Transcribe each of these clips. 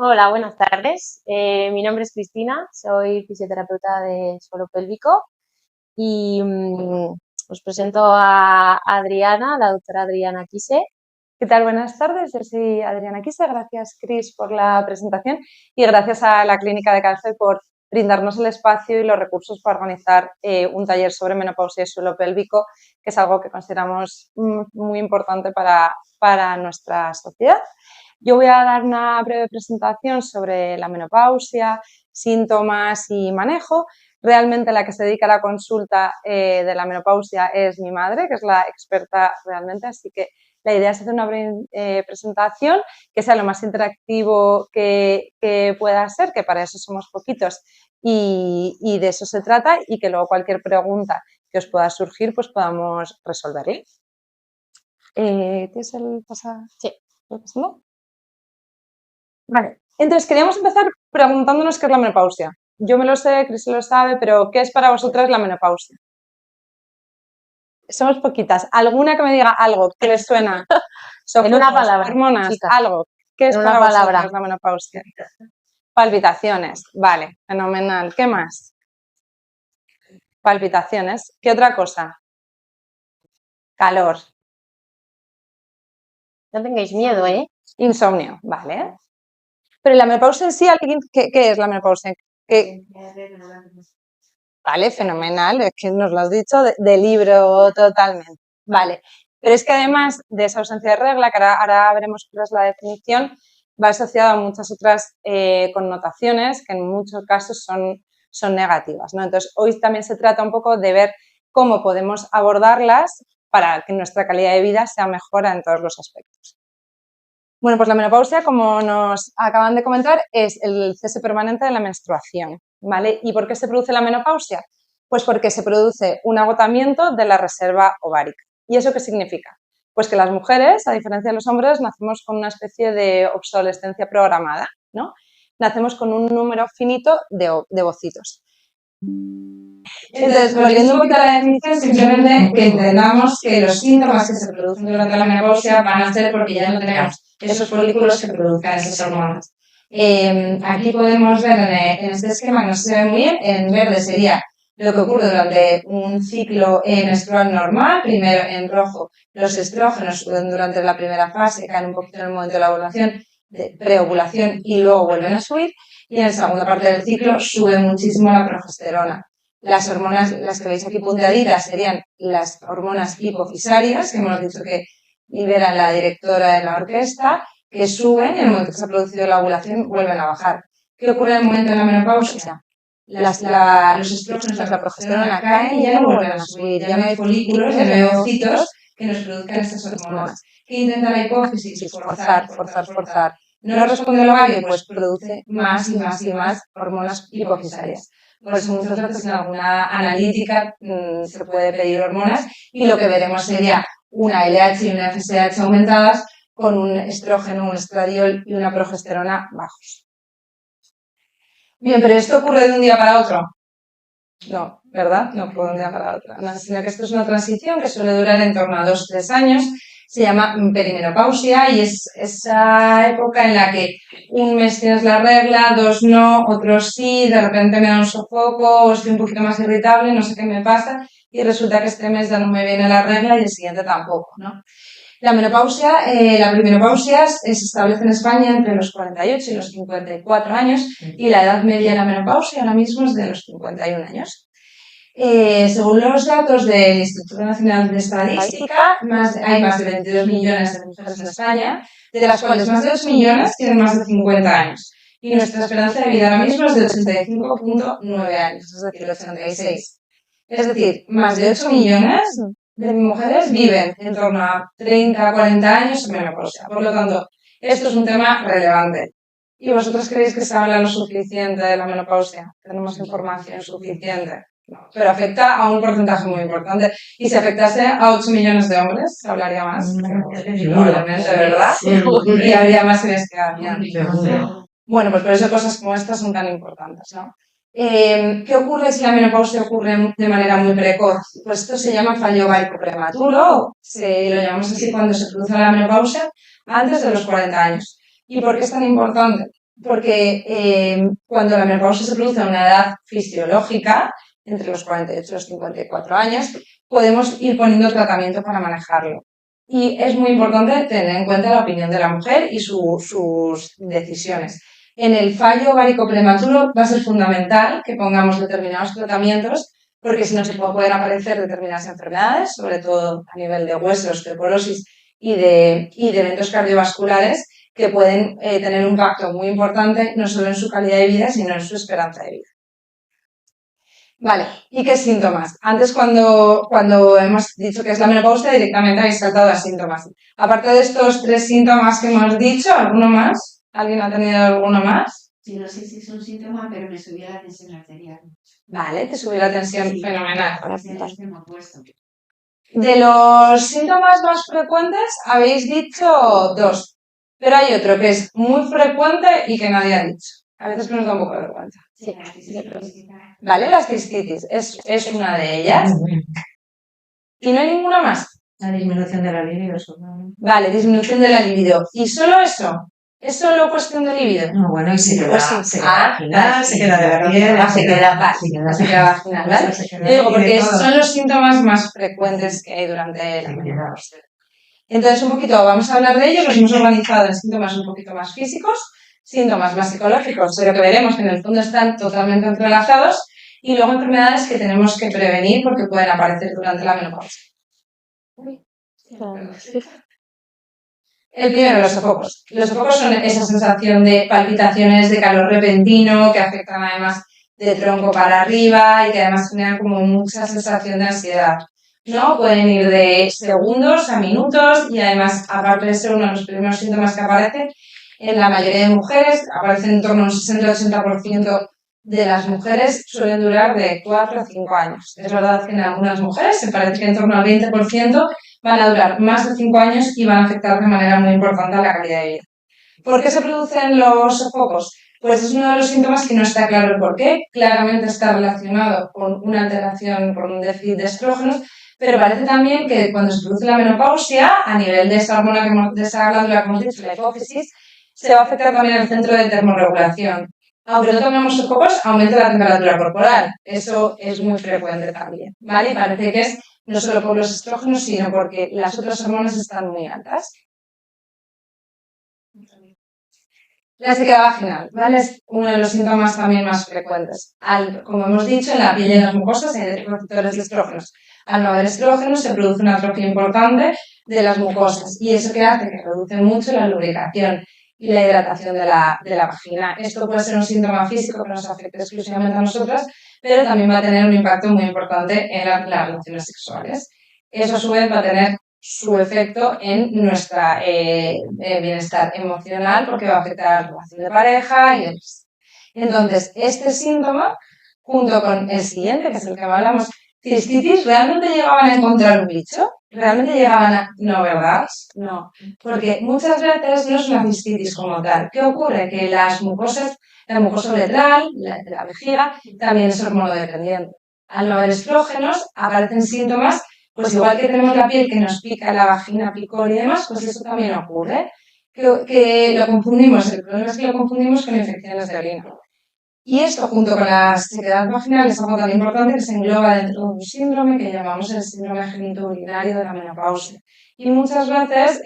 Hola, buenas tardes. Mi nombre es Cristina, soy fisioterapeuta de suelo pélvico y os presento a Adriana, la doctora Adriana Quise. ¿Qué tal? Buenas tardes, yo soy Adriana Quise. Gracias, Cris, por la presentación y gracias a la Clínica de Calce por brindarnos el espacio y los recursos para organizar un taller sobre menopausia y suelo pélvico, que es algo que consideramos muy importante para nuestra sociedad. Yo voy a dar una breve presentación sobre la menopausia, síntomas y manejo. Realmente la que se dedica a la consulta de la menopausia es mi madre, que es la experta realmente, así que la idea es hacer una breve presentación que sea lo más interactivo que pueda ser, que para eso somos poquitos y de eso se trata, y que luego cualquier pregunta que os pueda surgir pues podamos resolverla. ¿Tienes el pasado? Sí. ¿No? Vale, entonces queríamos empezar preguntándonos qué es la menopausia. Yo me lo sé, Cris lo sabe, pero ¿qué es para vosotras la menopausia? Somos poquitas. ¿Alguna que me diga algo que les suena? En una palabra, hormonas, chicas. algo. ¿Qué es En para una palabra. vosotras la menopausia? Palpitaciones, vale, fenomenal. ¿Qué más? Palpitaciones. ¿Qué otra cosa? Calor. No tengáis miedo, ¿eh? Insomnio, vale. Pero la menopausia en sí, ¿qué es la menopausia? Vale, fenomenal, es que nos lo has dicho de libro totalmente. Vale, pero es que además de esa ausencia de regla, que ahora veremos cuál es la definición, va asociada a muchas otras connotaciones que en muchos casos son negativas, ¿no? Entonces, hoy también se trata un poco de ver cómo podemos abordarlas para que nuestra calidad de vida sea mejor en todos los aspectos. Bueno, pues la menopausia, como nos acaban de comentar, es el cese permanente de la menstruación, ¿vale? ¿Y por qué se produce la menopausia? Pues porque se produce un agotamiento de la reserva ovárica. ¿Y eso qué significa? Pues que las mujeres, a diferencia de los hombres, nacemos con una especie de obsolescencia programada, ¿no? Nacemos con un número finito de ovocitos. Entonces, volviendo un poquito a la definición, simplemente que entendamos que los síntomas que se producen durante la menopausia van a ser porque ya no tenemos esos folículos que produzcan esas hormonas. Aquí podemos ver en este esquema, que no se ve muy bien, en verde sería lo que ocurre durante un ciclo menstrual normal. Primero, en rojo, los estrógenos suben durante la primera fase, caen un poquito en el momento de la ovulación, de preovulación, y luego vuelven a subir. Y en la segunda parte del ciclo sube muchísimo la progesterona. Las hormonas, las que veis aquí punteaditas, serían las hormonas hipofisarias, que hemos dicho que liberan la directora de la orquesta, que suben y en el momento que se ha producido la ovulación vuelven a bajar. ¿Qué ocurre en el momento de la menopausia? Los estrógenos, la progesterona caen y ya no vuelven a subir, ya no hay folículos, ya no hay ovocitos que nos produzcan estas hormonas. ¿Qué intenta la hipófisis? Forzar. ¿No responde el ovario? Pues produce más y más y más hormonas hipofisarias. Por eso muchas veces en alguna analítica se puede pedir hormonas y lo que veremos sería una LH y una FSH aumentadas con un estrógeno, un estradiol y una progesterona bajos. Bien, pero ¿esto ocurre de un día para otro? No, ¿verdad? No ocurre de un día para otro. No, sino que esto es una transición que suele durar en torno a 2 o 3 años. Se llama perimenopausia y es esa época en la que un mes tienes la regla, 2 no, otros sí, de repente me da un sofoco o estoy un poquito más irritable, no sé qué me pasa y resulta que este mes ya no me viene la regla y el siguiente tampoco, ¿no? La menopausia, la perimenopausia se establece en España entre los 48 y los 54 años y la edad media de la menopausia ahora mismo es de los 51 años. Según los datos del Instituto Nacional de Estadística, hay más de 22 millones de mujeres en España, de las cuales más de 2 millones tienen más de 50 años. Y nuestra esperanza de vida ahora mismo es de 85,9 años, es decir, el 86. Es decir, más de 8 millones de mujeres viven en torno a 30 a 40 años en menopausia. Por lo tanto, esto es un tema relevante. ¿Y vosotros creéis que se habla lo suficiente de la menopausia? ¿Tenemos información suficiente? No, pero afecta a un porcentaje muy importante. Y si afectase a 8 millones de hombres, se hablaría más. Probablemente, ¿verdad? Y habría más investigación. Bueno, pues por eso cosas como estas son tan importantes, ¿no? ¿Qué ocurre si la menopausia ocurre de manera muy precoz? Pues esto se llama fallo ovárico prematuro, lo llamamos así cuando se produce la menopausia antes de los 40 años. ¿Y por qué es tan importante? porque cuando la menopausia se produce a una edad fisiológica, entre los 48 y los 54 años, podemos ir poniendo tratamiento para manejarlo. Y es muy importante tener en cuenta la opinión de la mujer y sus decisiones. En el fallo ovárico prematuro va a ser fundamental que pongamos determinados tratamientos, porque si no se pueden aparecer determinadas enfermedades, sobre todo a nivel de huesos, osteoporosis y de eventos cardiovasculares, que pueden tener un impacto muy importante no solo en su calidad de vida, sino en su esperanza de vida. Vale, ¿y qué síntomas? Antes cuando hemos dicho que es la menopausia, directamente habéis saltado a síntomas. Aparte de estos 3 síntomas que hemos dicho, ¿alguno más? ¿Alguien ha tenido alguno más? Sí, no sé si es un síntoma, pero me subió la tensión arterial. Vale, te subió la tensión, Sí, fenomenal. De De los síntomas más frecuentes habéis dicho 2, pero hay otro que es muy frecuente y que nadie ha dicho. A veces nos da un poco de vergüenza. Sí, Vale, la cistitis es una de ellas. ¿Y no hay ninguna más? la disminución de la libido. Vale, disminución de la libido. ¿Y solo eso? ¿Es solo cuestión de libido? No, bueno, y se queda vaginal, se queda de la piel, se queda vaginal, ¿vale? Yo digo, porque son los síntomas más frecuentes que hay durante la menopausia. Entonces, un poquito, vamos a hablar de ellos, los hemos organizado en síntomas un poquito más físicos, síntomas más psicológicos, pero que veremos que en el fondo están totalmente entrelazados, y luego enfermedades que tenemos que prevenir porque pueden aparecer durante la menopausia. El primero, los sofocos. Los sofocos son esa sensación de palpitaciones, de calor repentino, que afectan además de tronco para arriba y que además generan como mucha sensación de ansiedad, ¿no? Pueden ir de segundos a minutos y además, aparte de ser uno de los primeros síntomas que aparecen, en la mayoría de mujeres, aparecen en torno a un 60-80% de las mujeres suelen durar de 4 a 5 años. Es verdad que en algunas mujeres se parece que en torno al 20% van a durar más de 5 años y van a afectar de manera muy importante a la calidad de vida. ¿Por qué se producen los sofocos? Pues es uno de los síntomas que no está claro el por qué. Claramente está relacionado con una alteración, con un déficit de estrógenos, pero parece también que cuando se produce la menopausia, a nivel de esa hormona, de esa glándula que hemos dicho, la hipófisis, se va a afectar también el centro de termorregulación. Aunque no tomemos sofocos, aumenta la temperatura corporal. Eso es muy frecuente también, ¿vale? Y parece que es no solo por los estrógenos, sino porque las otras hormonas están muy altas. La sequedad vaginal, ¿vale? Es uno de los síntomas también más frecuentes. Como hemos dicho, en la piel y en las mucosas hay receptores de estrógenos. Al no haber estrógenos se produce una atrofia importante de las mucosas y eso que hace que reduce mucho la lubricación y la hidratación de la vagina. Esto puede ser un síntoma físico que nos afecte exclusivamente a nosotras, pero también va a tener un impacto muy importante en las relaciones sexuales. Eso a su vez va a tener su efecto en nuestro bienestar emocional porque va a afectar a la relación de pareja y demás. Entonces, este síntoma, junto con el siguiente, que es el que hablamos, cistitis, ¿realmente llegaban a encontrar un bicho? ¿Realmente llegaban a...? No, ¿verdad? No. Porque muchas veces no es una cistitis como tal. ¿Qué ocurre? Que las mucosas, la mucosa uretral, la vejiga, también es hormonodependiente. Al no haber estrógenos, aparecen síntomas, pues igual que tenemos la piel que nos pica, la vagina, picor y demás, pues eso también ocurre. Que lo confundimos, el problema es que lo confundimos con infecciones de orina. Y esto, junto con la sequedad vaginal, es algo tan importante que se engloba dentro de un síndrome que llamamos el síndrome genitourinario de la menopausia. Y muchas veces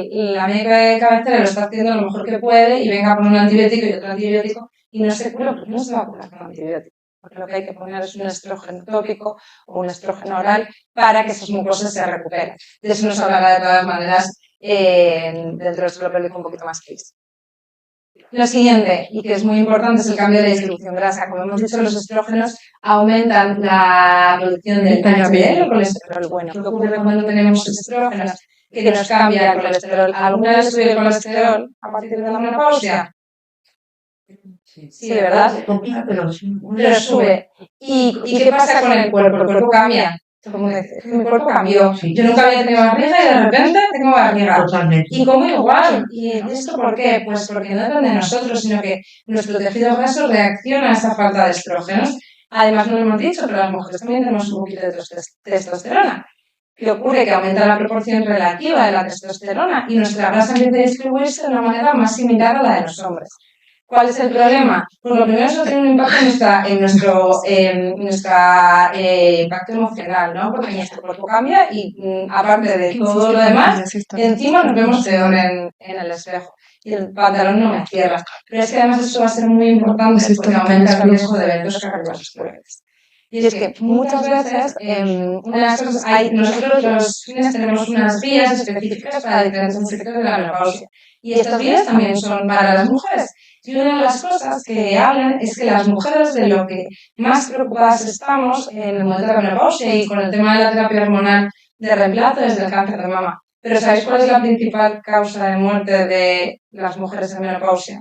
la médica de cabecera lo está haciendo lo mejor que puede y venga con un antibiótico y otro antibiótico y no se cura porque no se va a curar con antibiótico. Porque lo que hay que poner es un estrógeno tópico o un estrógeno oral para que esas mucosas se recuperen. De eso nos hablará de todas maneras dentro del suelo pélvico un poquito más Cris. Lo siguiente, y que es muy importante, es el cambio de la distribución grasa. Como hemos dicho, los estrógenos aumentan la producción del HDL, el colesterol bueno. Lo que ocurre cuando tenemos estrógenos, que nos cambia el colesterol. ¿Alguna vez sube el colesterol a partir de la menopausia? Sí, ¿verdad? Pero sube. ¿Y qué pasa con el cuerpo? El cuerpo cambia. Como dice, mi cuerpo cambió. Yo nunca había tenido barriga y de repente tengo barriga. totalmente. Y como igual. ¿Y esto por qué? Pues porque no depende de nosotros, sino que nuestro tejido graso reacciona a esa falta de estrógenos. Además, no lo hemos dicho, pero las mujeres también tenemos un poquito de testosterona. ¿Qué ocurre? Que aumenta la proporción relativa de la testosterona y nuestra grasa empieza a distribuirse de una manera más similar a la de los hombres. ¿Cuál es el problema? Pues lo primero es que tiene un impacto en nuestro impacto emocional, ¿no? Porque nuestro cuerpo cambia y aparte de todo lo demás, encima nos vemos peor en el espejo. Y el pantalón no me cierra. Pero es que además eso va a ser muy importante porque aumenta el riesgo de eventos cardiovasculares. Y es que muchas veces, una de las cosas, nosotros los fines tenemos unas vías específicas para diferentes efectos de la menopausia. Y estas vías también son para las mujeres. Y una de las cosas que hablan es que las mujeres de lo que más preocupadas estamos en el momento de la menopausia y con el tema de la terapia hormonal de reemplazo es del cáncer de mama. Pero ¿sabéis cuál es la principal causa de muerte de las mujeres en menopausia?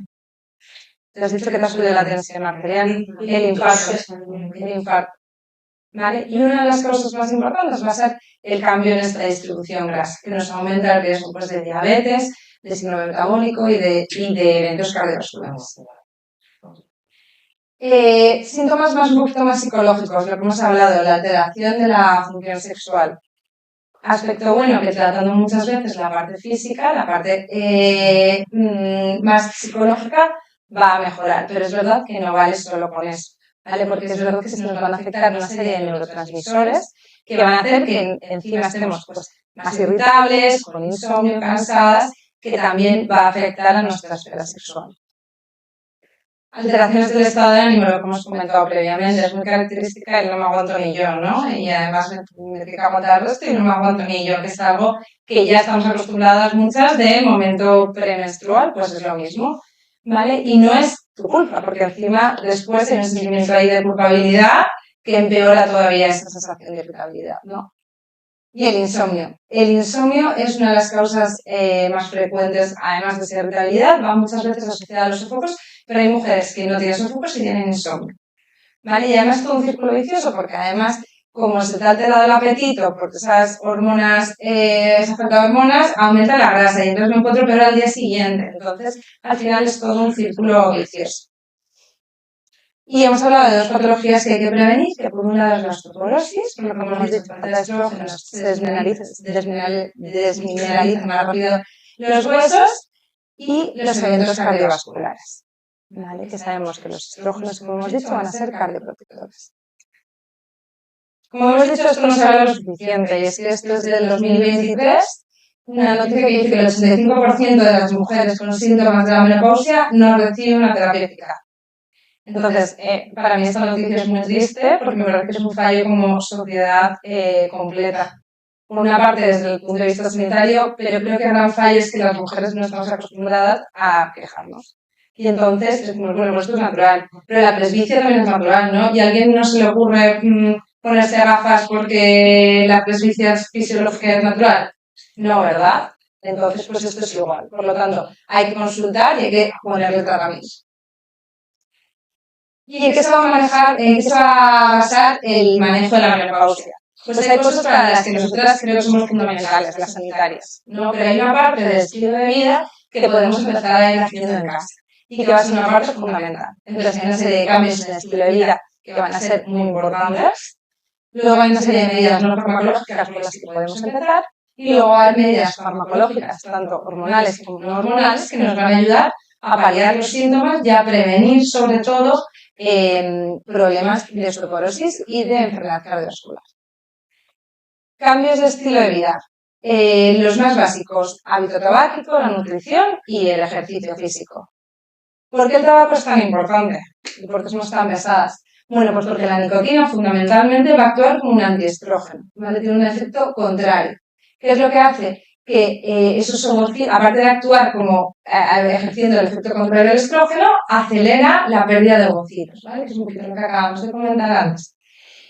Te has dicho que te ha subido la tensión arterial, el infarto. ¿Vale? Y una de las causas más importantes va a ser el cambio en esta distribución grasa, que nos aumenta el riesgo pues, de diabetes, de síndrome metabólico y de eventos cardiovasculares. Síntomas un poquito más psicológicos, lo que hemos hablado, la alteración de la función sexual. Aspecto bueno, que tratando muchas veces la parte física, la parte más psicológica va a mejorar, pero es verdad que no vale solo con eso, ¿vale? Porque es verdad que se nos van a afectar una serie de neurotransmisores que van a hacer que encima estemos pues, más irritables, con insomnio, cansadas, que también va a afectar a nuestra esfera sexual. Alteraciones del estado de ánimo, lo que hemos comentado previamente, es muy característica del no me aguanto ni yo, ¿no? Y además me tengo que aguantar el resto y no me aguanto ni yo, que es algo que ya estamos acostumbradas muchas de momento premenstrual, pues es lo mismo, ¿vale? Y no es tu culpa, porque encima después hay un sentimiento ahí de culpabilidad que empeora todavía esa sensación de irritabilidad, ¿no? Y el insomnio. El insomnio es una de las causas más frecuentes, además de esa irritabilidad, va muchas veces asociada a los sofocos, pero hay mujeres que no tienen sofocos y tienen insomnio. ¿Vale? Y además es todo un círculo vicioso, porque además, como se te ha alterado el apetito, porque esas hormonas, esa falta de hormonas, aumenta la grasa y entonces me encuentro peor al día siguiente. Entonces, al final es todo un círculo vicioso. Y hemos hablado de dos patologías que hay que prevenir, que por un lado es la osteoporosis, por lo que hemos dicho, falta de estrógenos, se desmineralizan más rápido los huesos y los eventos cardiovasculares. ¿Vale? Que sabemos que los estrógenos, como hemos dicho, van a ser cardioprotectores. Como hemos dicho, esto no se habla lo suficiente, y es que esto es del 2023, una noticia que dice que el 85% de las mujeres con síntomas de la menopausia no reciben una terapia eficaz. Entonces, para mí esta noticia es muy triste porque me parece que es un fallo como sociedad completa. Por una parte desde el punto de vista sanitario, pero creo que el gran fallo es que las mujeres no estamos acostumbradas a quejarnos. Y entonces, bueno, esto es natural, pero la presbicia también es natural, ¿no? Y a alguien no se le ocurre ponerse gafas porque la presbicia fisiológica es natural. No, ¿verdad? Entonces, pues esto es igual. Por lo tanto, hay que consultar y hay que ponerle tratamiento. ¿Y en qué se va a manejar, en qué se va a basar el manejo de la menopausia? Pues hay cosas para las que nosotras creo que somos fundamentales, las sanitarias, ¿no? Pero hay una parte del estilo de vida que podemos empezar a ir haciendo en casa y que va a ser una parte fundamental. Entonces hay una serie de cambios en el estilo de vida que van a ser muy importantes. Luego hay una serie de medidas no farmacológicas por las que podemos empezar. Y luego hay medidas farmacológicas, tanto hormonales como no hormonales, que nos van a ayudar a paliar los síntomas y a prevenir, sobre todo, problemas de osteoporosis y de enfermedad cardiovascular. Cambios de estilo de vida. Los más básicos, hábito tabáquico, la nutrición y el ejercicio físico. ¿Por qué el tabaco es tan importante? ¿Y por qué somos tan pesadas? Bueno, pues porque la nicotina fundamentalmente va a actuar como un antiestrógeno, ¿vale? Tiene un efecto contrario. ¿Qué es lo que hace? Que esos ovocitos, aparte de actuar como ejerciendo el efecto contrario al estrógeno, acelera la pérdida de ovocitos, ¿vale? Que es un poquito lo que acabamos de comentar antes.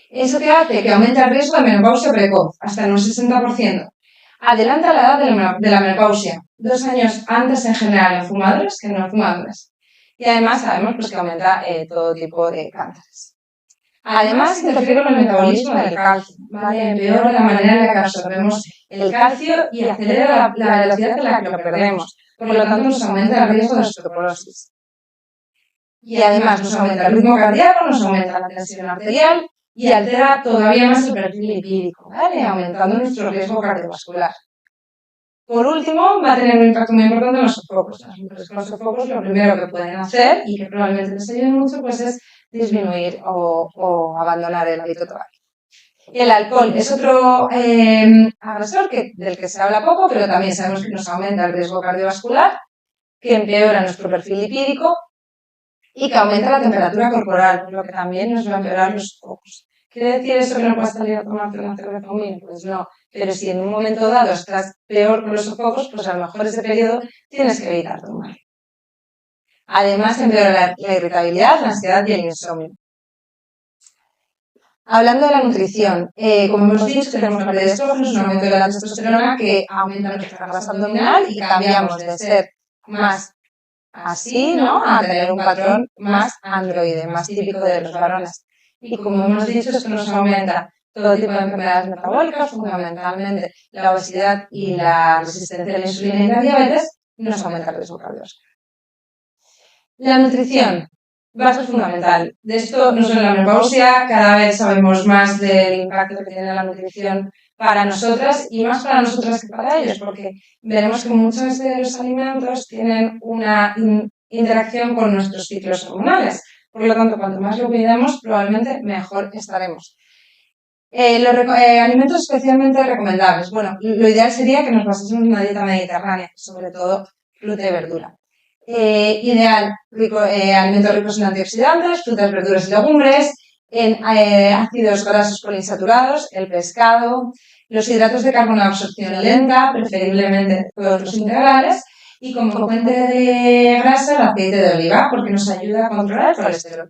¿Eso qué hace? Que aumenta el riesgo de menopausia precoz, hasta en un 60%. Adelanta la edad de la menopausia, 2 años antes en general en fumadores que no en fumadores. Y además sabemos pues, que aumenta todo tipo de cánceres. Además, interfiere con el metabolismo del calcio, ¿vale? Empeora la manera en la que absorbemos el calcio y acelera la velocidad en la que lo perdemos. Por lo tanto, nos aumenta el riesgo de osteoporosis. Y además nos aumenta el ritmo cardíaco, nos aumenta la tensión arterial y altera todavía más el perfil lipídico, ¿vale? Aumentando nuestro riesgo cardiovascular. Por último, va a tener un impacto muy importante en los sofocos. Las mujeres con sofocos lo primero que pueden hacer y que probablemente les ayude mucho pues es disminuir o abandonar el hábito tabáquico. El alcohol es otro agresor del que se habla poco, pero también sabemos que nos aumenta el riesgo cardiovascular, que empeora nuestro perfil lipídico y que aumenta la temperatura corporal, por lo que también nos va a empeorar los sofocos. ¿Quiere decir eso que no puedes salir a tomarte una cerveza o un vino? Pues no. Pero si en un momento dado estás peor con los sofocos, pues a lo mejor ese periodo tienes que evitar tomar. Además, empeora la irritabilidad, la ansiedad y el insomnio. Hablando de la nutrición, como hemos dicho, tenemos la pérdida de estrógenos, un aumento de la testosterona que aumenta nuestra grasa abdominal y cambiamos de ser más así, ¿no?, a tener un patrón más androide, más típico de los varones. Y como hemos dicho, esto nos aumenta todo tipo de enfermedades metabólicas, fundamentalmente la obesidad y la resistencia a la insulina y la diabetes, nos aumenta el riesgo cardiovascular. La nutrición va a ser fundamental. De esto, no solo en la menopausia, cada vez sabemos más del impacto que tiene la nutrición para nosotras y más para nosotras que para ellos, porque veremos que muchos de los alimentos tienen una interacción con nuestros ciclos hormonales. Por lo tanto, cuanto más lo cuidemos, probablemente mejor estaremos. Alimentos especialmente recomendables. Bueno, lo ideal sería que nos basásemos en una dieta mediterránea, sobre todo fruta y verdura. Ideal, alimentos ricos en antioxidantes, frutas, verduras y legumbres, en ácidos grasos poliinsaturados, el pescado, los hidratos de carbono de absorción lenta, preferiblemente todos los integrales, y como fuente de grasa el aceite de oliva, porque nos ayuda a controlar el colesterol.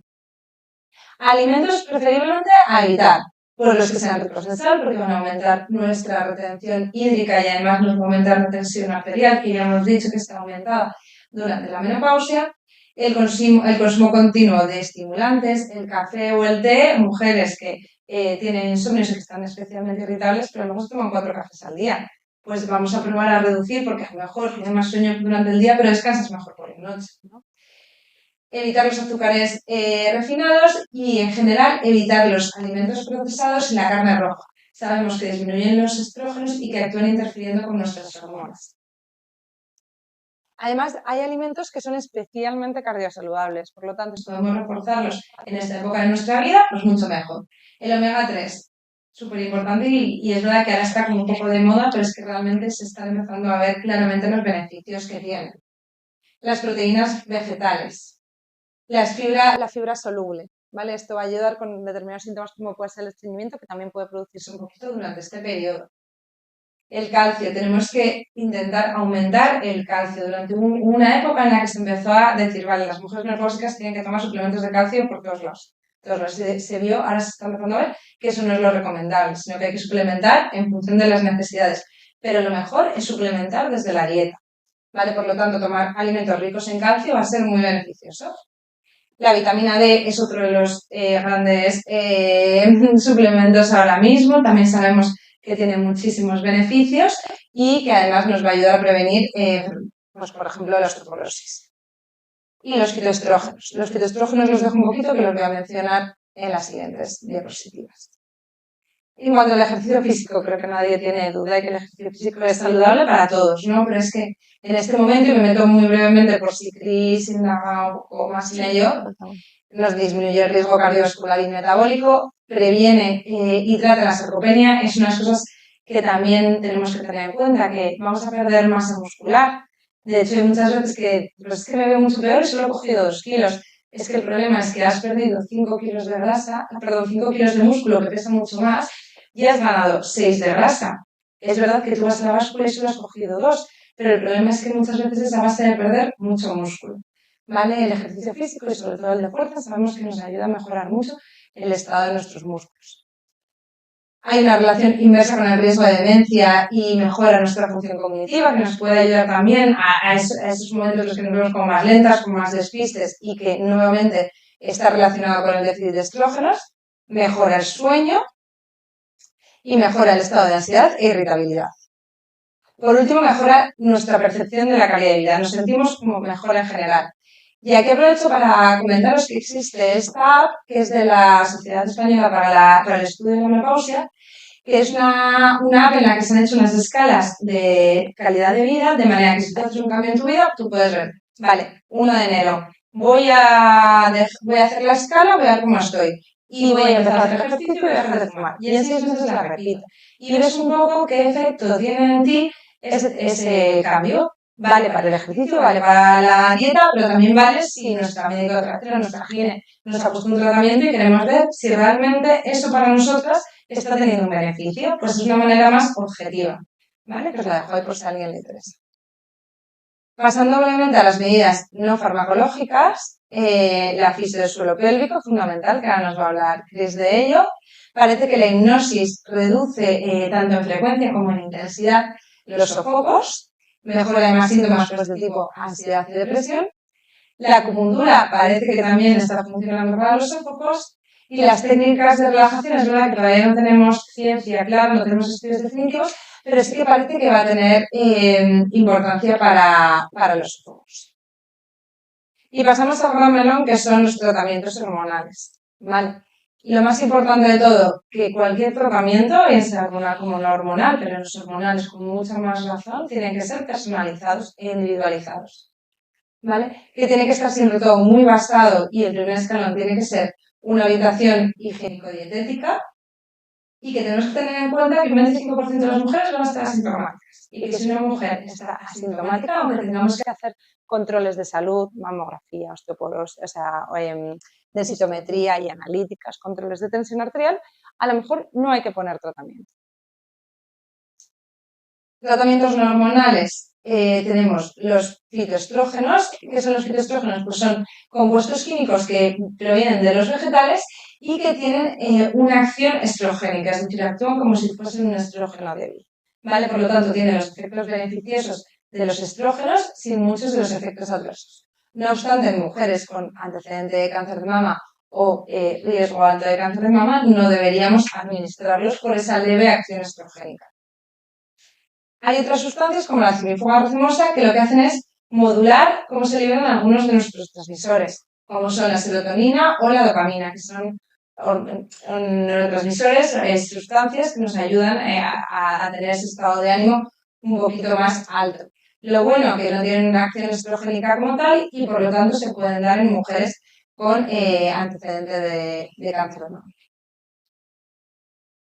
Alimentos preferiblemente a evitar, por los que sean ricos en sal, porque van a aumentar nuestra retención hídrica y además nos va a aumentar la tensión arterial, que ya hemos dicho que está aumentada durante la menopausia. El consumo continuo de estimulantes, el café o el té, mujeres que tienen insomnio y que están especialmente irritables, pero luego se toman 4 cafés al día. Pues vamos a probar a reducir, porque a lo mejor tienes más sueño durante el día, pero descansas mejor por la noche, ¿no? Evitar los azúcares refinados y, en general, evitar los alimentos procesados y la carne roja. Sabemos que disminuyen los estrógenos y que actúan interfiriendo con nuestras hormonas. Además, hay alimentos que son especialmente cardiosaludables, por lo tanto, si podemos reforzarlos en esta época de nuestra vida, pues mucho mejor. El omega 3, súper importante y es verdad que ahora está como un poco de moda, pero es que realmente se están empezando a ver claramente los beneficios que tienen. Las proteínas vegetales. La fibra soluble, ¿vale? Esto va a ayudar con determinados síntomas como puede ser el estreñimiento, que también puede producirse un poquito durante este periodo. El calcio, tenemos que intentar aumentar el calcio. Durante una época en la que se empezó a decir, vale, las mujeres menopáusicas tienen que tomar suplementos de calcio por todos lados. Se vio, ahora se está empezando a ver que eso no es lo recomendable, sino que hay que suplementar en función de las necesidades. Pero lo mejor es suplementar desde la dieta, ¿vale? Por lo tanto, tomar alimentos ricos en calcio va a ser muy beneficioso. La vitamina D es otro de los grandes suplementos ahora mismo. También sabemos que tiene muchísimos beneficios y que además nos va a ayudar a prevenir, pues por ejemplo, la osteoporosis. Y los fitoestrógenos. Los fitoestrógenos los dejo un poquito, que los voy a mencionar en las siguientes diapositivas. En cuanto al ejercicio físico, creo que nadie tiene duda de que el ejercicio físico es saludable para todos, ¿no? Pero es que en este momento, y me meto muy brevemente por si Cris indaga un poco más en ello, nos disminuye el riesgo cardiovascular y metabólico, previene y trata la sarcopenia. Es unas cosas que también tenemos que tener en cuenta, que vamos a perder masa muscular. De hecho, hay muchas veces que, pues es que me veo mucho peor y solo he cogido 2 kilos. Es que el problema es que has perdido 5 kilos de grasa, perdón, 5 kilos de músculo que pesa mucho más y has ganado 6 de grasa. Es verdad que tú vas a la báscula y solo has cogido 2, pero el problema es que muchas veces es a base de perder mucho músculo. ¿Vale? El ejercicio físico y sobre todo el de fuerza sabemos que nos ayuda a mejorar mucho el estado de nuestros músculos. Hay una relación inversa con el riesgo de demencia y mejora nuestra función cognitiva, que nos puede ayudar también a esos momentos en los que nos vemos como más lentas, con más despistes y que nuevamente está relacionado con el déficit de estrógenos. Mejora el sueño y mejora el estado de ansiedad e irritabilidad. Por último, mejora nuestra percepción de la calidad de vida. Nos sentimos como mejor en general. Y aquí aprovecho para comentaros que existe esta app, que es de la Sociedad Española para el Estudio de la Menopausia, que es una app en la que se han hecho unas escalas de calidad de vida, de manera que si tú haces un cambio en tu vida, tú puedes ver, vale, 1 de enero, voy a hacer la escala, voy a ver cómo estoy. Y voy a empezar a hacer ejercicio y voy a dejar de fumar. Y en 6 meses la repito. Y ves un poco qué efecto tiene en ti ese cambio. Vale para el ejercicio, vale para la dieta, pero también vale si nuestra médica de cabecera, nuestra gine, nos ha puesto un tratamiento y queremos ver si realmente eso para nosotras está teniendo un beneficio. Pues es una manera más objetiva. ¿Vale? Pues la dejo ahí por si a alguien le interesa. Pasando brevemente a las medidas no farmacológicas, la fisio del suelo pélvico, fundamental, que ahora nos va a hablar Cris de ello. Parece que la hipnosis reduce tanto en frecuencia como en intensidad los sofocos, mejora además síntomas pues, de tipo ansiedad y depresión. La acupuntura parece que también está funcionando para los sofocos. Y las técnicas de relajación, es verdad que todavía no tenemos ciencia clara, no tenemos estudios definitivos, pero sí que parece que va a tener importancia para los sofocos. Y pasamos al gran melón, que son los tratamientos hormonales. ¿Vale? Y lo más importante de todo, que cualquier tratamiento, bien sea hormonal como no hormonal, pero los hormonales con mucha más razón, tienen que ser personalizados e individualizados. ¿Vale? Que tiene que estar siempre todo muy basado y el primer escalón tiene que ser una orientación higiénico-dietética y que tenemos que tener en cuenta que el 25% de las mujeres van a estar asintomáticas y que si una mujer está asintomática, aunque tengamos que hacer controles de salud, mamografía, osteoporosis, o sea, densitometría y analíticas, controles de tensión arterial, a lo mejor no hay que poner tratamiento. Tratamientos no hormonales. Tenemos los fitoestrógenos. ¿Qué son los fitoestrógenos? Pues son compuestos químicos que provienen de los vegetales y que tienen una acción estrogénica, es decir, actúan como si fuesen un estrógeno débil. ¿Vale? Por lo tanto, tienen los efectos beneficiosos de los estrógenos sin muchos de los efectos adversos. No obstante, en mujeres con antecedente de cáncer de mama o riesgo alto de cáncer de mama, no deberíamos administrarlos por esa leve acción estrogénica. Hay otras sustancias como la cimifuga racemosa que lo que hacen es modular cómo se liberan algunos de nuestros transmisores, como son la serotonina o la dopamina, que son neurotransmisores, sustancias que nos ayudan a tener ese estado de ánimo un poquito más alto. Lo bueno que no tienen una acción estrogénica como tal y por lo tanto se pueden dar en mujeres con antecedente de cáncer de mama.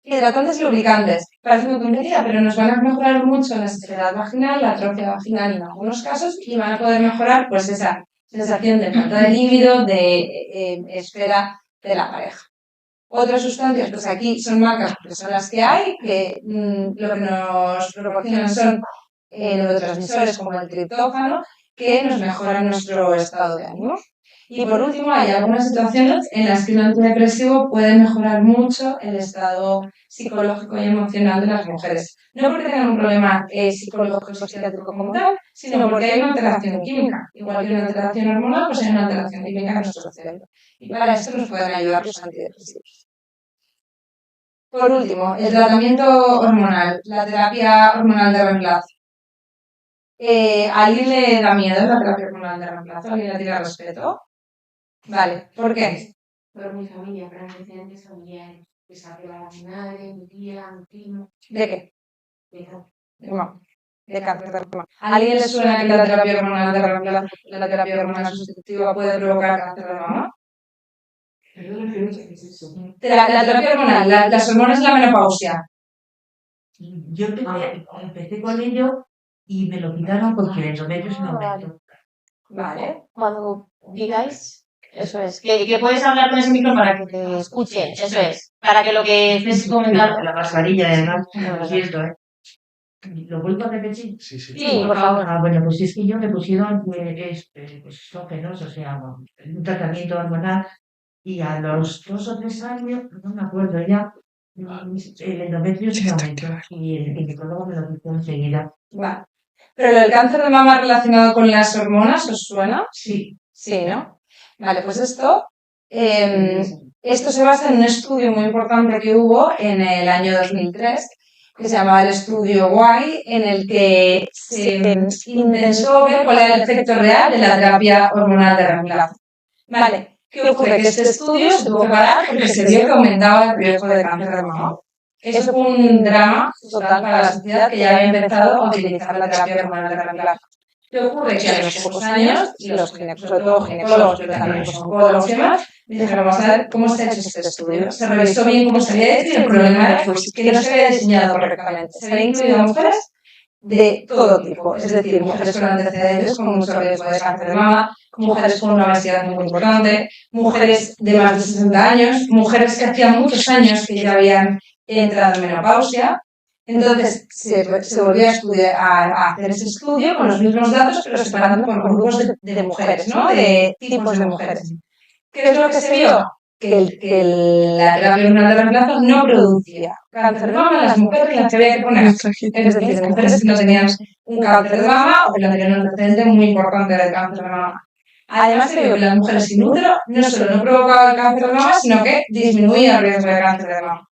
Hidratantes y lubricantes. Parece muy tontería, pero nos van a mejorar mucho la sequedad vaginal, la atrofia vaginal en algunos casos y van a poder mejorar pues esa sensación de falta de líbido, de espera de la pareja. Otras sustancias, pues aquí son marcas porque son las que hay, que lo que nos proporcionan son neurotransmisores como el triptófano, que nos mejoran nuestro estado de ánimo. Y por último, hay algunas situaciones en las que un antidepresivo puede mejorar mucho el estado psicológico y emocional de las mujeres. No porque tengan un problema psicológico o psiquiátrico como tal, sino porque hay una alteración química. Igual que una alteración hormonal, pues hay una alteración química en nuestro cerebro. Y para esto nos pueden ayudar los antidepresivos. Por último, el tratamiento hormonal, la terapia hormonal de reemplazo. ¿A alguien le da miedo la terapia hormonal de reemplazo? ¿A alguien le tiene respeto? Vale, ¿por qué? Por mi familia, para antecedentes familiares. Pues arriba mi madre, mi tía, mi primo. ¿De qué? De No, de cáncer de mama. ¿A alguien le suena que la terapia hormonal de reemplazo, la terapia hormonal sustitutiva puede provocar cáncer de mama? Perdón, pero ¿qué es eso? La terapia hormonal, las hormonas de la menopausia. Yo empecé con ello y me lo quitaron porque el endometrio se me aumentó. Vale. Cuando digáis, eso es, que puedes hablar con ese micro para que te escuchen, eso es, para que lo que estés comentando... La mascarilla, además, lo siento, ¿eh? ¿Lo vuelvo a repetir? Sí, por favor. Ah, bueno, pues es que yo me pusieron estrógenos, o sea, un tratamiento hormonal, y a los 2 o 3 años, no me acuerdo ya, el endometrio se me aumentó y el ginecólogo me lo quitó enseguida. Vale. ¿Pero lo del cáncer de mama relacionado con las hormonas os suena? Sí. Sí, ¿no? Vale, pues esto se basa en un estudio muy importante que hubo en el año 2003, que se llamaba el estudio Y, en el que se intentó ver cuál era el efecto real de la terapia hormonal de reemplazo. Vale, ¿qué ocurre? Que este estudio se tuvo que parar porque se vio que aumentaba el riesgo de cáncer de mama. Eso fue un drama total para la sociedad que ya había empezado a utilizar la terapia hormonal de reemplazo. ¿Qué ocurre? Que a los pocos años, los sobre todo ginecólogos, pero también los oncólogos y demás, dijeron, vamos a ver cómo se ha hecho este estudio. Se revisó bien cómo se había hecho y el problema era que no se había diseñado correctamente. Se había incluido a mujeres de todo tipo, es decir, mujeres con antecedentes con mucho riesgo de cáncer de mama, mujeres con una obesidad muy importante, mujeres de más de 60 años, mujeres que hacían muchos años que ya habían entrado en menopausia. Entonces se volvió a hacer ese estudio con los mismos datos, pero separando por grupos de mujeres, ¿no? De tipos de mujeres. ¿Qué es lo que se vio? Que la terapia hormonal de reemplazo no producía cáncer de mama en las mujeres que las que había que poner. Es decir, de mujeres que no tenían un cáncer de mama o que no tenían un antecedente muy importante del cáncer de mama. Además, se vio que las mujeres sin útero no solo no provocaban el cáncer de mama, sino que disminuía el riesgo de cáncer de mama.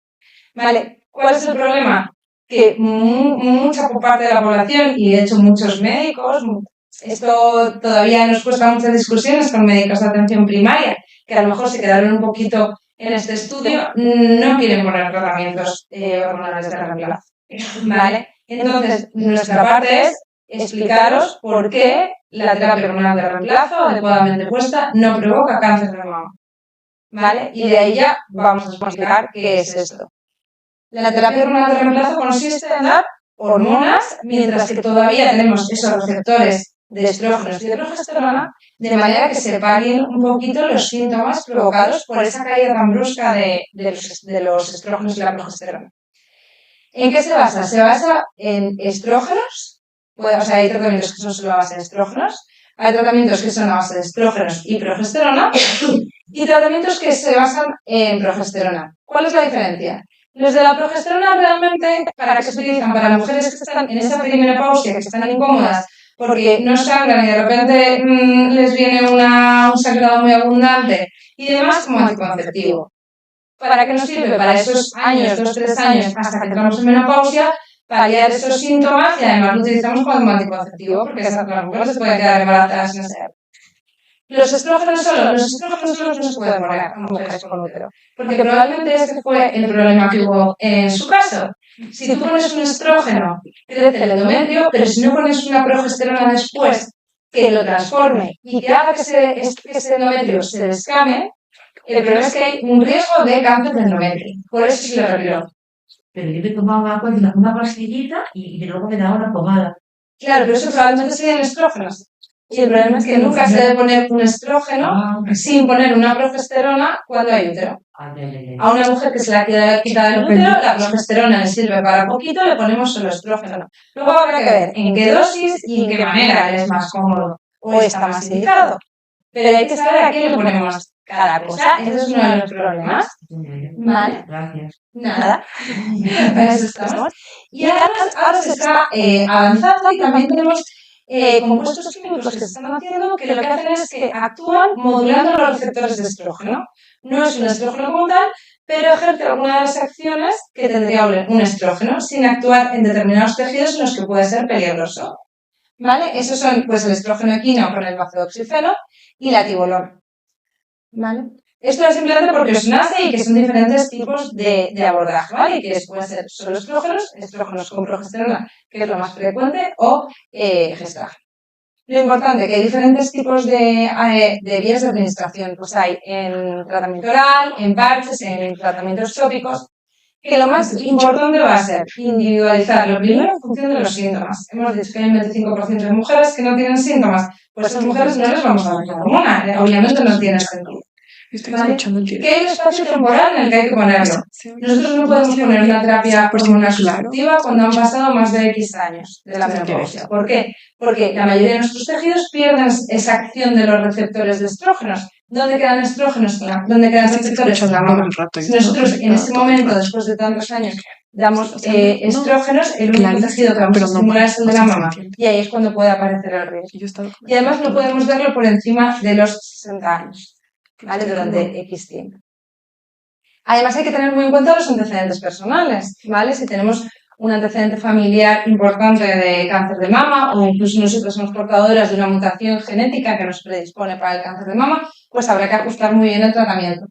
¿Vale? ¿Cuál es el problema? Que mucha parte de la población, y de hecho muchos médicos, esto todavía nos cuesta muchas discusiones con médicos de atención primaria, que a lo mejor se quedaron un poquito en este estudio, no quieren poner tratamientos hormonales de reemplazo. ¿Vale? Entonces, nuestra parte es explicaros por qué la terapia hormonal de reemplazo, adecuadamente puesta, no provoca cáncer de mama. ¿Vale? Y de ahí ya vamos a explicar qué es esto. La terapia hormonal de reemplazo consiste en dar hormonas mientras que todavía tenemos esos receptores de estrógenos y de progesterona, de manera que se paguen un poquito los síntomas provocados por esa caída tan brusca de los estrógenos y la progesterona. ¿En qué se basa? Se basa en estrógenos, o sea, hay tratamientos que son solo a base de estrógenos, hay tratamientos que son a base de estrógenos y progesterona, y tratamientos que se basan en progesterona. ¿Cuál es la diferencia? Los de la progesterona realmente, ¿para qué se utilizan? Para mujeres que están en esa perimenopausia, que están incómodas, porque no sangran y de repente les viene un sangrado muy abundante y demás como anticonceptivo. ¿Para qué nos sirve? Para esos años, 2-3 años, hasta que entramos en menopausia, paliar esos síntomas y además lo utilizamos como anticonceptivo porque las mujeres se pueden quedar embarazadas sin saber. Los estrógenos solos no se pueden poner a mujeres con útero, porque probablemente ese fue el problema que hubo en su caso. Si tú pones un estrógeno, crece el endometrio, pero si no pones una progesterona después que lo transforme y que haga que ese endometrio se descame, el problema es que hay un riesgo de cáncer de endometrio. Por eso se lo retiró. Pero yo me tomaba una pastillita y luego me daba una pomada. Claro, pero eso probablemente serían estrógenos. Y el problema es que nunca se debe poner un estrógeno sin poner una progesterona cuando hay útero. A una mujer que se la ha quitado el útero, la progesterona le sirve para poquito, le ponemos solo estrógeno. Luego habrá que ver en qué dosis y en qué manera es más cómodo o está más indicado. Pero hay que saber a qué le ponemos cada cosa. Ese es uno de los problemas. ¿Vale? Gracias. Nada. Para eso estamos. Y ahora se está avanzando y también tenemos compuestos químicos que se están haciendo que lo que hacen es que actúan modulando los receptores de estrógeno. No es un estrógeno como tal, pero ejerce alguna de las acciones que tendría un estrógeno sin actuar en determinados tejidos en los que puede ser peligroso. ¿Vale? Esos son pues el estrógeno equino con el baciloxifeno y la tibolona. ¿Vale? Esto es simplemente porque os nace y que son diferentes tipos de abordaje, ¿vale? Y que pueden ser solo estrógenos con progesterona, que es lo más frecuente, o gestágeno. Lo importante es que hay diferentes tipos de vías de administración. Pues hay en tratamiento oral, en parches, en tratamientos tópicos, que lo más importante va a ser individualizarlo primero en función de los síntomas. Hemos dicho que hay un 25% de mujeres que no tienen síntomas, pues a esas mujeres no les vamos a dar la hormona, obviamente no tiene sentido. ¿Vale? ¿Qué hay un espacio temporal en el que hay que ponerlo? Nosotros no podemos poner una terapia hormonal sustitutiva cuando han pasado más de X años de la menopausia. ¿Por qué? Porque la mayoría de nuestros tejidos pierden esa acción de los receptores de estrógenos. ¿Dónde quedan estrógenos? ¿Dónde quedan receptores? En la mama. Si nosotros en ese momento, después de tantos años, damos estrógenos, el único tejido que vamos a estimular es el de la mama. Y ahí es cuando puede aparecer el riesgo. Y además no podemos darlo por encima de los 60 años. ¿Vale? Durante X tiempo. Además hay que tener muy en cuenta los antecedentes personales, ¿vale? Si tenemos un antecedente familiar importante de cáncer de mama o incluso nosotros somos portadoras de una mutación genética que nos predispone para el cáncer de mama, pues habrá que ajustar muy bien el tratamiento.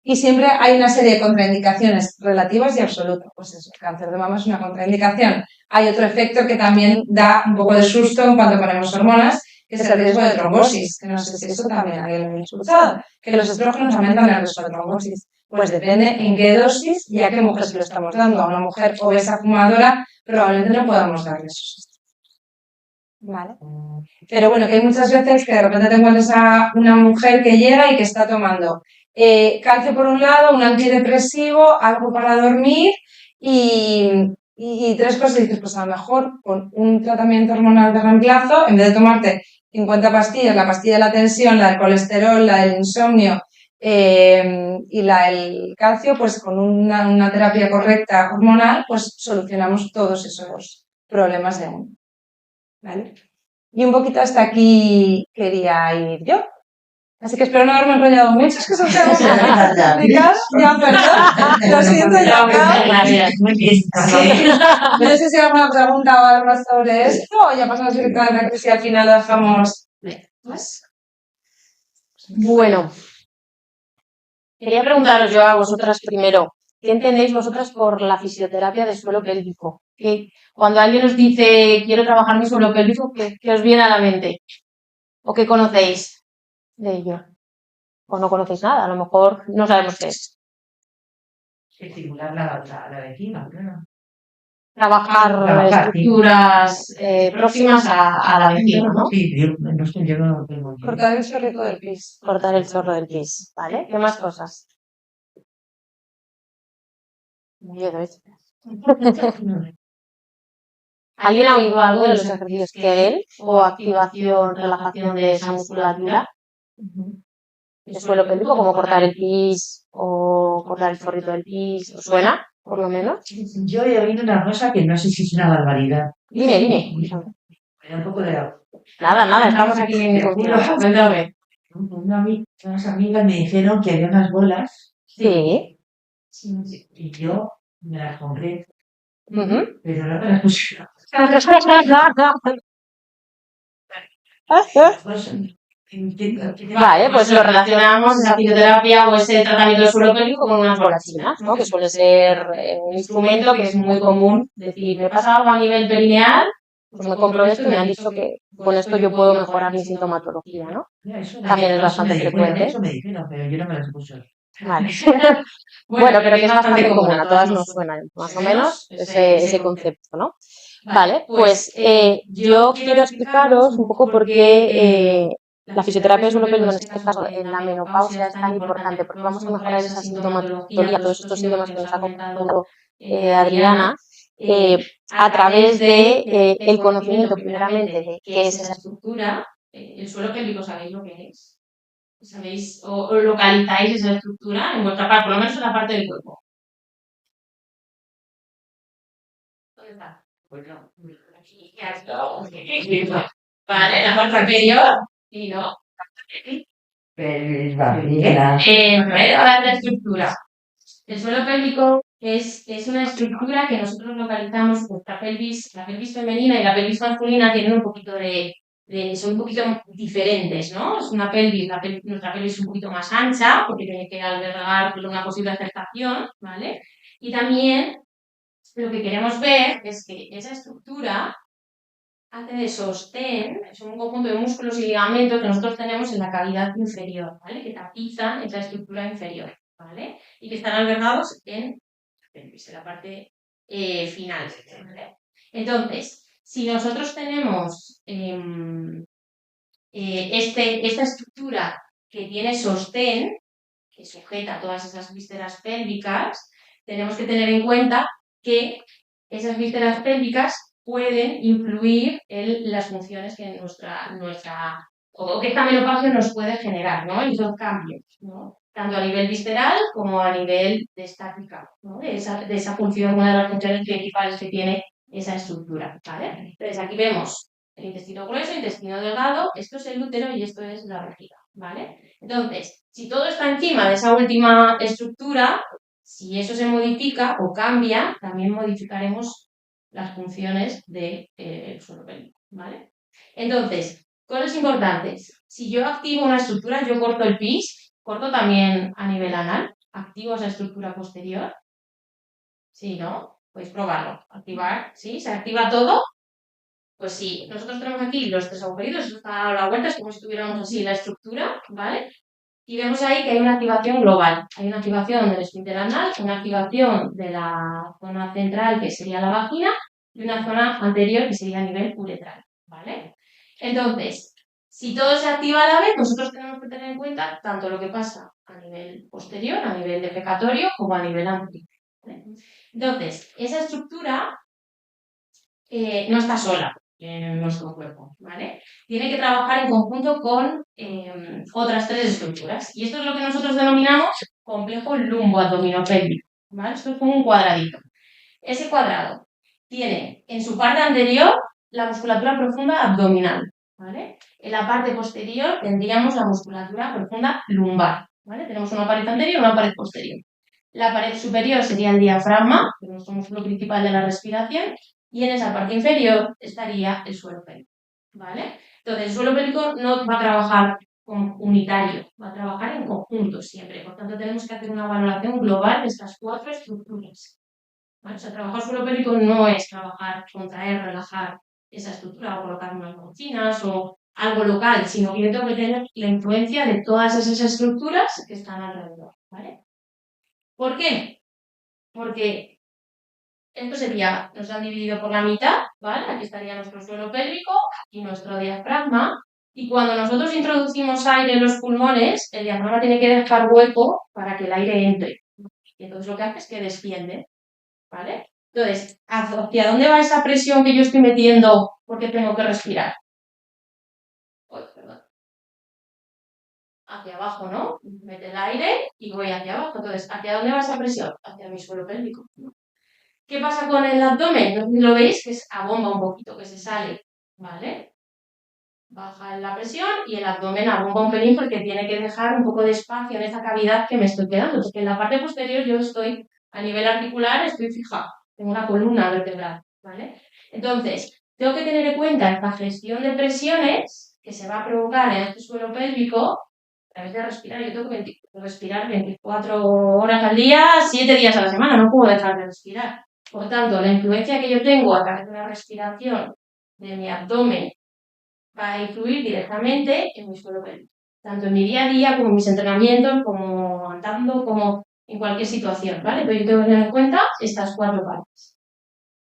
y siempre hay una serie de contraindicaciones relativas y absolutas. Pues eso, el cáncer de mama es una contraindicación. Hay otro efecto que también da un poco de susto en cuanto ponemos hormonas, que es el riesgo de trombosis, que no sé si eso también alguien lo ha escuchado, que los estrógenos aumentan el riesgo de trombosis. Pues depende en qué dosis y a qué mujer se lo estamos dando. A una mujer obesa fumadora probablemente no podamos darle esos. Vale. Pero bueno, que hay muchas veces que de repente te encuentras a una mujer que llega y que está tomando calcio por un lado, un antidepresivo, algo para dormir y tres cosas. Y dices, pues a lo mejor con un tratamiento hormonal de reemplazo, en vez de tomarte 50 pastillas, la pastilla de la tensión, la del colesterol, la del insomnio y la del calcio, pues con una terapia correcta hormonal, pues solucionamos todos esos problemas de uno. ¿Vale? Y un poquito hasta aquí quería ir yo. Así que espero no haberme enrollado mucho, es que son temas complicados. Ya, perdón, lo siento, ya. Muy bien. Sí. No sé si hay alguna pregunta o algo sobre esto o ya pasamos directamente si al final lo dejamos. Bueno, quería preguntaros yo a vosotras primero, ¿qué entendéis vosotras por la fisioterapia de suelo pélvico? Que cuando alguien os dice quiero trabajar mi suelo pélvico, ¿qué os viene a la mente? ¿O qué conocéis de ello? O no conocéis nada, a lo mejor no sabemos qué es. Estimular la vecina, claro. Trabajar estructuras próximas a la vecina, ¿no? Sí, yo no tengo. Cortar el chorrito del pis. Cortar el chorro del pis, ¿vale? ¿Qué más cosas? Miedo, ¿eh? ¿Alguien ha oído algo de los ejercicios Kegel o activación, relajación de esa musculatura? De suelo pélvico, como cortar el pis o cortar el chorrito del pis, ¿os suena, por lo menos? Yo he oído una cosa que no sé si es una barbaridad. Dime. Me da un poco de... Nada, estamos aquí en confianza. Cuéntame. Unas amigas me dijeron que había unas bolas Sí. y yo me las compré, Ujú. pero no me las puse. Vale, pues lo relacionamos la fisioterapia o ese tratamiento del suelo pélvico con unas bolas chinas, ¿no? Que suele ser un instrumento que es muy común decir, me pasa algo a nivel perineal, pues me compro esto y me han dicho que con esto yo puedo mejorar mi sintomatología, ¿no? También es bastante frecuente. Eso me dijeron, pero yo no me las puse. Vale. Bueno, pero que es bastante común, a todas nos suena más o menos ese concepto, ¿no? Vale, pues yo quiero explicaros un poco por qué la fisioterapia de suelo pélvico en este caso en la menopausia es tan importante, porque vamos a mejorar esa sintomatología, todos estos síntomas que nos ha comentado Adriana, a través de el conocimiento primeramente de qué es esa estructura. El suelo pélvico, ¿sabéis lo que es? ¿Sabéis o localizáis esa estructura en vuestra parte, por lo menos en la parte del cuerpo? ¿Dónde está? Pues no. Vale, la parte inferior y no. Ahora la estructura. El suelo pélvico es una estructura que nosotros localizamos por la pelvis femenina y la pelvis masculina tienen un poquito son un poquito diferentes, ¿no? Es una pelvis, nuestra pelvis es un poquito más ancha porque tiene que albergar una posible aceptación, ¿vale? Y también lo que queremos ver es que esa estructura hace de sostén, es un conjunto de músculos y ligamentos que nosotros tenemos en la cavidad inferior, ¿vale? Que tapizan esa estructura inferior, ¿vale? Y que están albergados en la parte final, ¿vale? Entonces, si nosotros tenemos esta estructura que tiene sostén, que sujeta todas esas vísceras pélvicas, tenemos que tener en cuenta que esas vísceras pélvicas pueden influir en las funciones que o que esta menopausia nos puede generar, ¿no? En esos cambios, ¿no? Tanto a nivel visceral como a nivel de estática, ¿no? De esa función, una de las funciones principales que tiene esa estructura, ¿vale? Entonces aquí vemos el intestino grueso, intestino delgado, esto es el útero y esto es la vejiga, ¿vale? Entonces, si todo está encima de esa última estructura, si eso se modifica o cambia, también modificaremos las funciones del suelo pélvico, ¿vale? Entonces, cosas importantes. Si yo activo una estructura, yo corto el pis, corto también a nivel anal, ¿Activo esa estructura posterior? Sí, ¿no? Podéis probarlo. Activar, ¿sí? ¿Se activa todo? Pues sí, nosotros tenemos aquí los 3 agujeritos, eso está a la vuelta, es como si tuviéramos así la estructura, ¿vale? Y vemos ahí que hay una activación global. Hay una activación del esfínter anal, una activación de la zona central, que sería la vagina, y una zona anterior, que sería a nivel uretral, ¿vale? Entonces, si todo se activa a la vez, nosotros tenemos que tener en cuenta tanto lo que pasa a nivel posterior, a nivel defecatorio, como a nivel anterior, ¿vale? Entonces, esa estructura no está sola en nuestro cuerpo, ¿vale? Tiene que trabajar en conjunto con otras 3 estructuras. Y esto es lo que nosotros denominamos complejo lumboabdominopélvico, ¿vale? Esto es como un cuadradito. Ese cuadrado tiene en su parte anterior la musculatura profunda abdominal, ¿vale? En la parte posterior tendríamos la musculatura profunda lumbar, ¿vale? Tenemos una pared anterior y una pared posterior. La pared superior sería el diafragma, que es nuestro músculo principal de la respiración, y en esa parte inferior estaría el suelo pélvico, ¿vale? Entonces, el suelo pélvico no va a trabajar como unitario, va a trabajar en conjunto siempre. Por tanto, tenemos que hacer una valoración global de estas 4 estructuras, ¿vale? O sea, trabajar suelo pélvico no es trabajar, contraer, relajar esa estructura o colocar unas golosinas o algo local, sino que yo tengo que tener la influencia de todas esas estructuras que están alrededor, ¿vale? ¿Por qué? Porque esto sería, nos han dividido por la mitad, ¿vale? Aquí estaría nuestro suelo pélvico y nuestro diafragma. Y cuando nosotros introducimos aire en los pulmones, el diafragma tiene que dejar hueco para que el aire entre. Y entonces lo que hace es que desciende, ¿vale? Entonces, ¿hacia dónde va esa presión que yo estoy metiendo porque tengo que respirar? Uy, perdón. Hacia abajo, ¿no? Mete el aire y voy hacia abajo. Entonces, ¿hacia dónde va esa presión? Hacia mi suelo pélvico. ¿Qué pasa con el abdomen? No sé si lo veis, que es abomba un poquito, que se sale, ¿vale? Baja la presión y el abdomen abomba un pelín porque tiene que dejar un poco de espacio en esa cavidad que me estoy quedando. Porque en la parte posterior yo estoy, a nivel articular, estoy fija. Tengo una columna vertebral, ¿vale? Entonces, tengo que tener en cuenta esta gestión de presiones que se va a provocar en este suelo pélvico a través de respirar. Yo tengo que respirar 24 horas al día, 7 días a la semana. No puedo dejar de respirar. Por tanto, la influencia que yo tengo a través de la respiración de mi abdomen va a influir directamente en mi suelo pélvico, tanto en mi día a día como en mis entrenamientos, como andando, como en cualquier situación, ¿vale? Pero yo tengo que tener en cuenta estas 4 partes.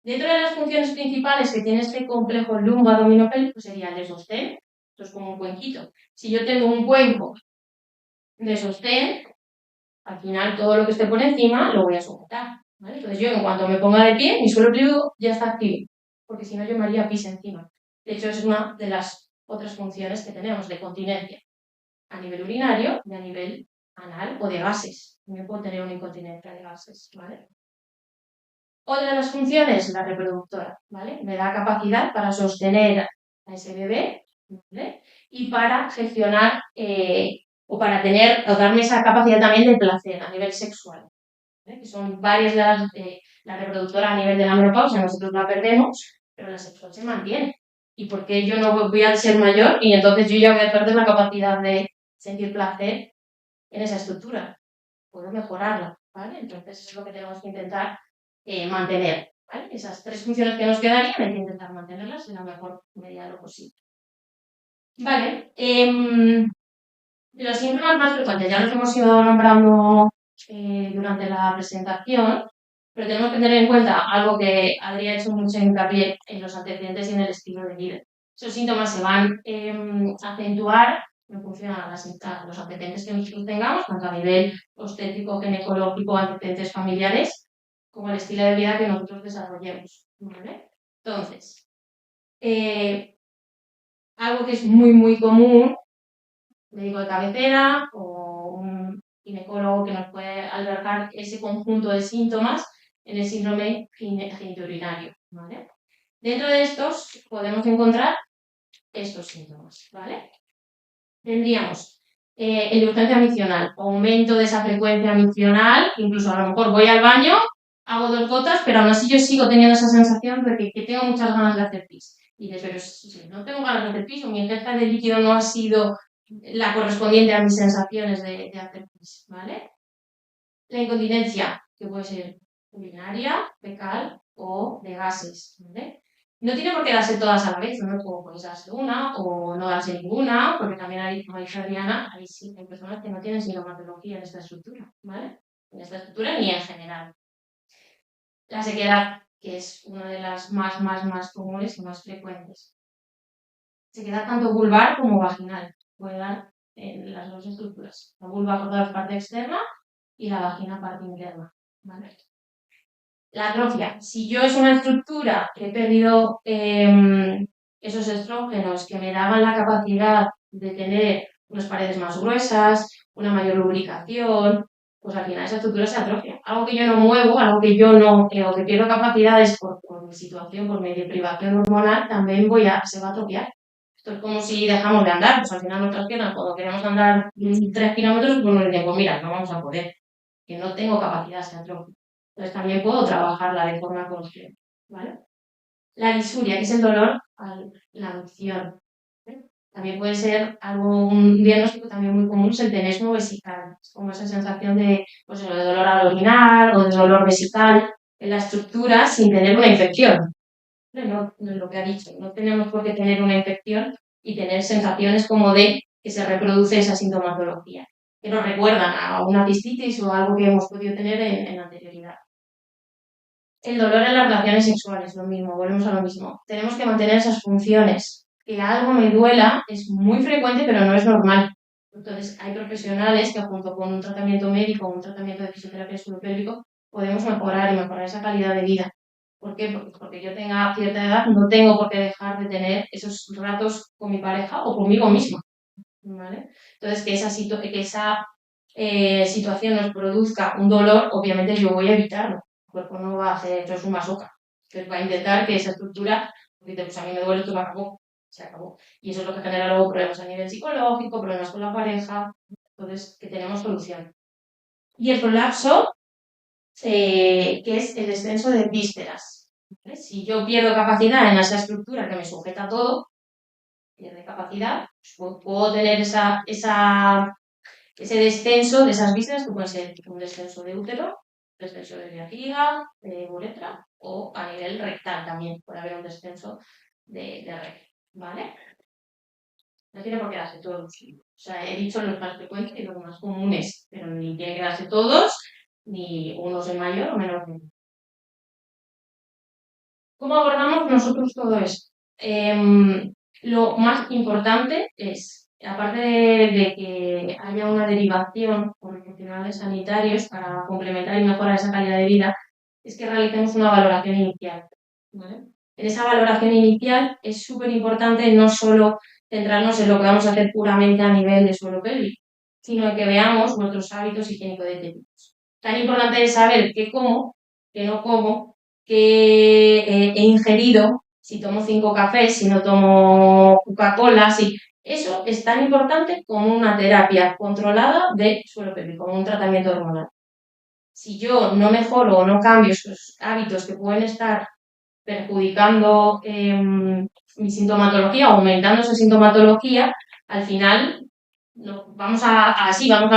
Dentro de las funciones principales que tiene este complejo lumboabdominopélvico sería el de sostén. Esto es como un cuenquito. Si yo tengo un cuenco de sostén, al final todo lo que esté por encima lo voy a sujetar, ¿vale? Entonces yo en cuanto me ponga de pie, mi suelo pélvico ya está activo, porque si no yo me haría pis encima. De hecho es una de las otras funciones que tenemos de continencia, a nivel urinario y a nivel anal o de gases. También puedo tener una incontinencia de gases, ¿vale? Otra de las funciones, la reproductora, ¿vale? Me da capacidad para sostener a ese bebé, ¿vale? Y para gestionar o para tener o darme esa capacidad también de placer a nivel sexual, ¿vale? Que son varias de las, la reproductora a nivel de la menopausia, nosotros la perdemos, pero la sexual se mantiene. ¿Y por qué yo no voy a ser mayor y entonces yo ya voy a perder la capacidad de sentir placer en esa estructura? Puedo mejorarla, ¿vale? Entonces eso es lo que tenemos que intentar mantener, ¿vale? Esas 3 funciones que nos quedarían hay que intentar mantenerlas en la mejor medida de lo posible. Vale, los síntomas más frecuentes ya los hemos ido nombrando durante la presentación, pero tenemos que tener en cuenta algo que Adri ha hecho mucho hincapié en los antecedentes y en el estilo de vida. Esos síntomas se van a acentuar en función a los antecedentes que nosotros tengamos, tanto a nivel obstétrico, ginecológico, antecedentes familiares, como el estilo de vida que nosotros desarrollemos, ¿vale? Entonces, algo que es muy común, médico de cabecera o un ginecólogo que nos puede albergar ese conjunto de síntomas en el síndrome genitourinario, ¿vale? Dentro de estos podemos encontrar estos síntomas, ¿vale? Tendríamos el de urgencia miccional, aumento de esa frecuencia miccional, incluso a lo mejor voy al baño, hago 2 gotas, pero aún así yo sigo teniendo esa sensación de que tengo muchas ganas de hacer pis. Y dices, pero si no tengo ganas de hacer pis o mi ingesta de líquido no ha sido la correspondiente a mis sensaciones de hacer pis, ¿vale? La incontinencia, que puede ser urinaria, fecal o de gases, ¿vale? No tiene por qué darse todas a la vez, ¿no? Como puedes darse una o no darse ninguna, porque también hay, como dice Adriana, ahí sí, hay personas que no tienen sintomatología en esta estructura, ¿vale? En esta estructura ni en general. La sequedad, que es una de las más comunes y más frecuentes. Sequedad tanto vulvar como vaginal. Puede dar en las dos estructuras. La vulva por la parte externa y la vagina parte interna, ¿vale? La atrofia. Si yo es una estructura que he perdido esos estrógenos que me daban la capacidad de tener unas paredes más gruesas, una mayor lubricación, pues al final esa estructura se atrofia. Algo que yo no muevo, algo que yo no, o que pierdo capacidades por mi situación, por mi deprivación hormonal, también se va a atrofiar. Esto es como si dejamos de andar, pues al final nuestras piernas, cuando queremos andar 3 kilómetros, pues nos decimos, mira, no vamos a poder, que no tengo capacidad, se atrofia. Entonces también puedo trabajarla de forma consciente, ¿vale? La disuria, que es el dolor a la adopción. También puede ser un diagnóstico también muy común, es el tenesmo vesical, como esa sensación de, pues, de dolor al orinar o de dolor vesical en la estructura sin tener una infección. No es lo que ha dicho, no tenemos por qué tener una infección y tener sensaciones como de que se reproduce esa sintomatología, que nos recuerdan a una cistitis o algo que hemos podido tener en anterioridad. El dolor en las relaciones sexuales, lo mismo, volvemos a lo mismo. Tenemos que mantener esas funciones. Que algo me duela es muy frecuente, pero no es normal. Entonces, hay profesionales que junto con un tratamiento médico o un tratamiento de fisioterapia suropélvico podemos mejorar y mejorar esa calidad de vida. ¿Por qué? Porque yo tenga cierta edad, no tengo por qué dejar de tener esos ratos con mi pareja o conmigo misma, ¿vale? Entonces, que esa situación nos produzca un dolor, obviamente yo voy a evitarlo. El cuerpo no va a hacer, eso es un masoca. Entonces va a intentar que esa estructura, porque pues a mí me duele, esto se acabó. Y eso es lo que genera luego problemas a nivel psicológico, problemas con la pareja, entonces que tenemos solución. Y el prolapso, que es el descenso de vísceras. ¿Vale? Si yo pierdo capacidad en esa estructura que me sujeta todo, pierde capacidad, pues puedo tener ese descenso de esas vísceras, que puede ser un descenso de útero, descenso de vejiga, de uretra, o a nivel rectal también puede haber un descenso de recto, ¿vale? No tiene por qué darse todos. O sea, he dicho los más frecuentes y los más comunes, pero ni tiene que darse todos, ni unos en mayor o menor. ¿Cómo abordamos nosotros todo esto? Lo más importante es, aparte de que haya una derivación por profesionales sanitarios para complementar y mejorar esa calidad de vida, es que realicemos una valoración inicial, ¿vale? En esa valoración inicial es súper importante no solo centrarnos en lo que vamos a hacer puramente a nivel de suelo pélvico, sino que veamos nuestros hábitos higiénico-dietéticos. Tan importante es saber qué como, qué no como, qué he ingerido, si tomo 5 cafés, si no tomo Coca-Cola, si... Eso es tan importante como una terapia controlada de suelo pélvico, como un tratamiento hormonal. Si yo no mejoro o no cambio esos hábitos que pueden estar perjudicando mi sintomatología, aumentando esa sintomatología, al final vamos a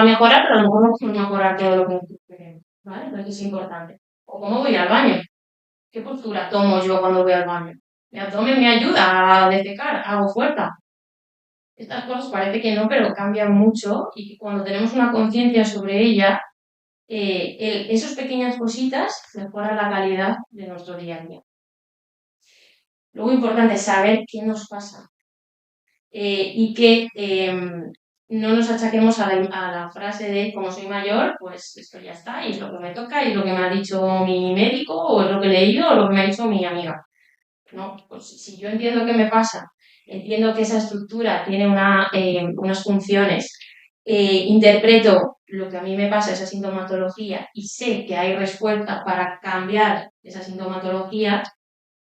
mejorar, pero a lo mejor no podemos mejorar todo lo que queremos, ¿vale? Entonces es importante. O cómo voy al baño. ¿Qué postura tomo yo cuando voy al baño? Mi abdomen me ayuda a defecar, hago fuerza. Estas cosas parece que no, pero cambian mucho y cuando tenemos una conciencia sobre ella, esas pequeñas cositas mejoran la calidad de nuestro día a día. Luego importante es saber qué nos pasa y que no nos achaquemos a la frase de como soy mayor, pues esto ya está, y es lo que me toca, y es lo que me ha dicho mi médico, o es lo que he leído, o lo que me ha dicho mi amiga. No, pues si yo entiendo qué me pasa, entiendo que esa estructura tiene unas funciones, interpreto lo que a mí me pasa, esa sintomatología, y sé que hay respuesta para cambiar esa sintomatología,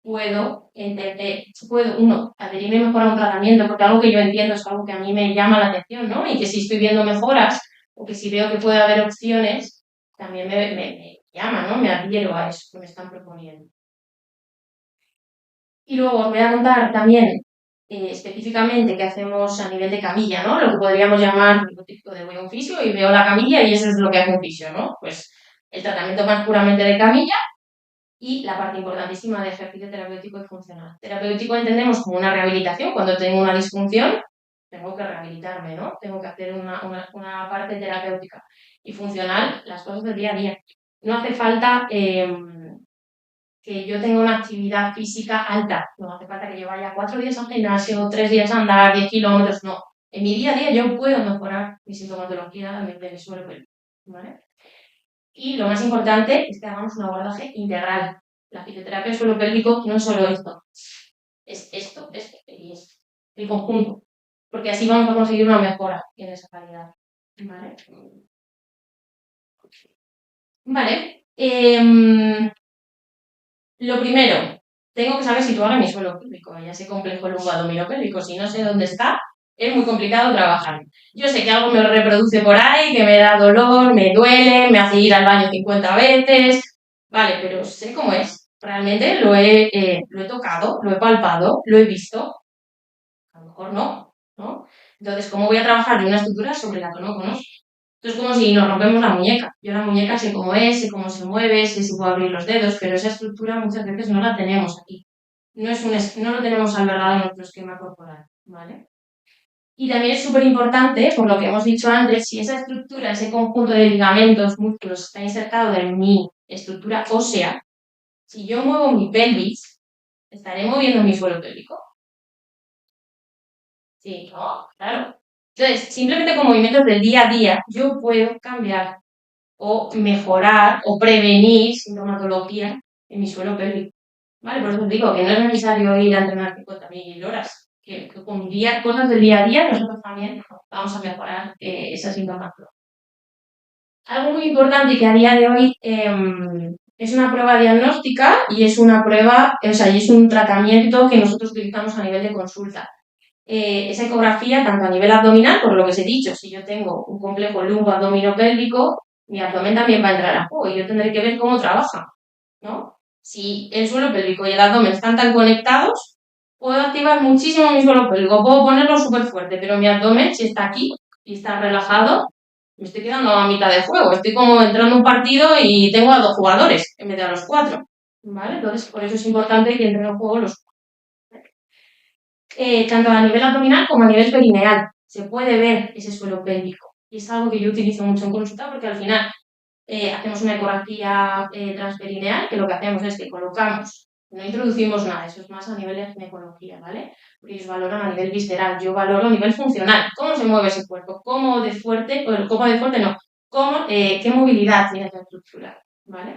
puedo adherirme mejor a un tratamiento, porque algo que yo entiendo es algo que a mí me llama la atención, ¿no? Y que si estoy viendo mejoras, o que si veo que puede haber opciones, también me llama, ¿no? Me adhiero a eso que me están proponiendo. Y luego os voy a contar también específicamente qué hacemos a nivel de camilla, ¿no? Lo que podríamos llamar lo típico de voy a un fisio y veo la camilla y eso es lo que hace un fisio, ¿no? Pues el tratamiento más puramente de camilla y la parte importantísima de ejercicio terapéutico y funcional. Terapéutico entendemos como una rehabilitación. Cuando tengo una disfunción, tengo que rehabilitarme, ¿no? Tengo que hacer una parte terapéutica. Y funcional, las cosas del día a día. No hace falta que yo tenga una actividad física alta. No hace falta que yo vaya 4 días al gimnasio, 3 días a andar, 10 kilómetros. No. En mi día a día yo puedo mejorar mi sintomatología de mi suelo pélvico, ¿vale? Y lo más importante es que hagamos un abordaje integral. La fisioterapia del suelo pélvico no es solo esto. Es esto y esto. El conjunto. Porque así vamos a conseguir una mejora en esa calidad. ¿Vale? Vale. Lo primero, tengo que saber situar a mi suelo pélvico. Ya sé complejo lumboabdominopélvico. Si no sé dónde está, es muy complicado trabajar. Yo sé que algo me reproduce por ahí, que me da dolor, me duele, me hace ir al baño 50 veces. Vale, pero sé cómo es. Realmente lo he tocado, lo he palpado, lo he visto. A lo mejor no, ¿no? Entonces, ¿cómo voy a trabajar de una estructura sobre la que no conozco? Esto es como si nos rompemos la muñeca. Yo la muñeca sé cómo es, sé cómo se mueve, sé si puedo abrir los dedos, pero esa estructura muchas veces no la tenemos aquí. No lo tenemos albergado en nuestro esquema corporal, ¿vale? Y también es súper importante, por lo que hemos dicho antes, si esa estructura, ese conjunto de ligamentos, músculos, está insertado en mi estructura ósea, si yo muevo mi pelvis, ¿estaré moviendo mi suelo pélvico? Sí, no, claro. Entonces, simplemente con movimientos del día a día, yo puedo cambiar o mejorar o prevenir sintomatología en mi suelo pélvico. ¿Vale? Por eso os digo que no es necesario ir a entrenar 50.000 horas, que con cosas del día a día nosotros también vamos a mejorar esa sintomatología. Algo muy importante que a día de hoy es una prueba diagnóstica y es una prueba, o sea, y es un tratamiento que nosotros utilizamos a nivel de consulta. Esa ecografía, tanto a nivel abdominal, por lo que os he dicho, si yo tengo un complejo lumbo-abdominopélvico, mi abdomen también va a entrar a juego y yo tendré que ver cómo trabaja, ¿no? Si el suelo pélvico y el abdomen están tan conectados, puedo activar muchísimo mi suelo pélvico, puedo ponerlo súper fuerte, pero mi abdomen, si está aquí y está relajado, me estoy quedando a mitad de juego. Estoy como entrando en un partido y tengo a 2 jugadores en vez de a los 4, ¿vale? Entonces, por eso es importante que entren en juego los tanto a nivel abdominal como a nivel perineal. Se puede ver ese suelo pélvico. Y es algo que yo utilizo mucho en consulta porque al final hacemos una ecografía transperineal, que lo que hacemos es que colocamos, no introducimos nada, eso es más a nivel de ginecología, ¿vale? Porque ellos valoran a nivel visceral, yo valoro a nivel funcional, cómo se mueve ese cuerpo, cómo de fuerte no, qué movilidad tiene esa estructura, ¿vale?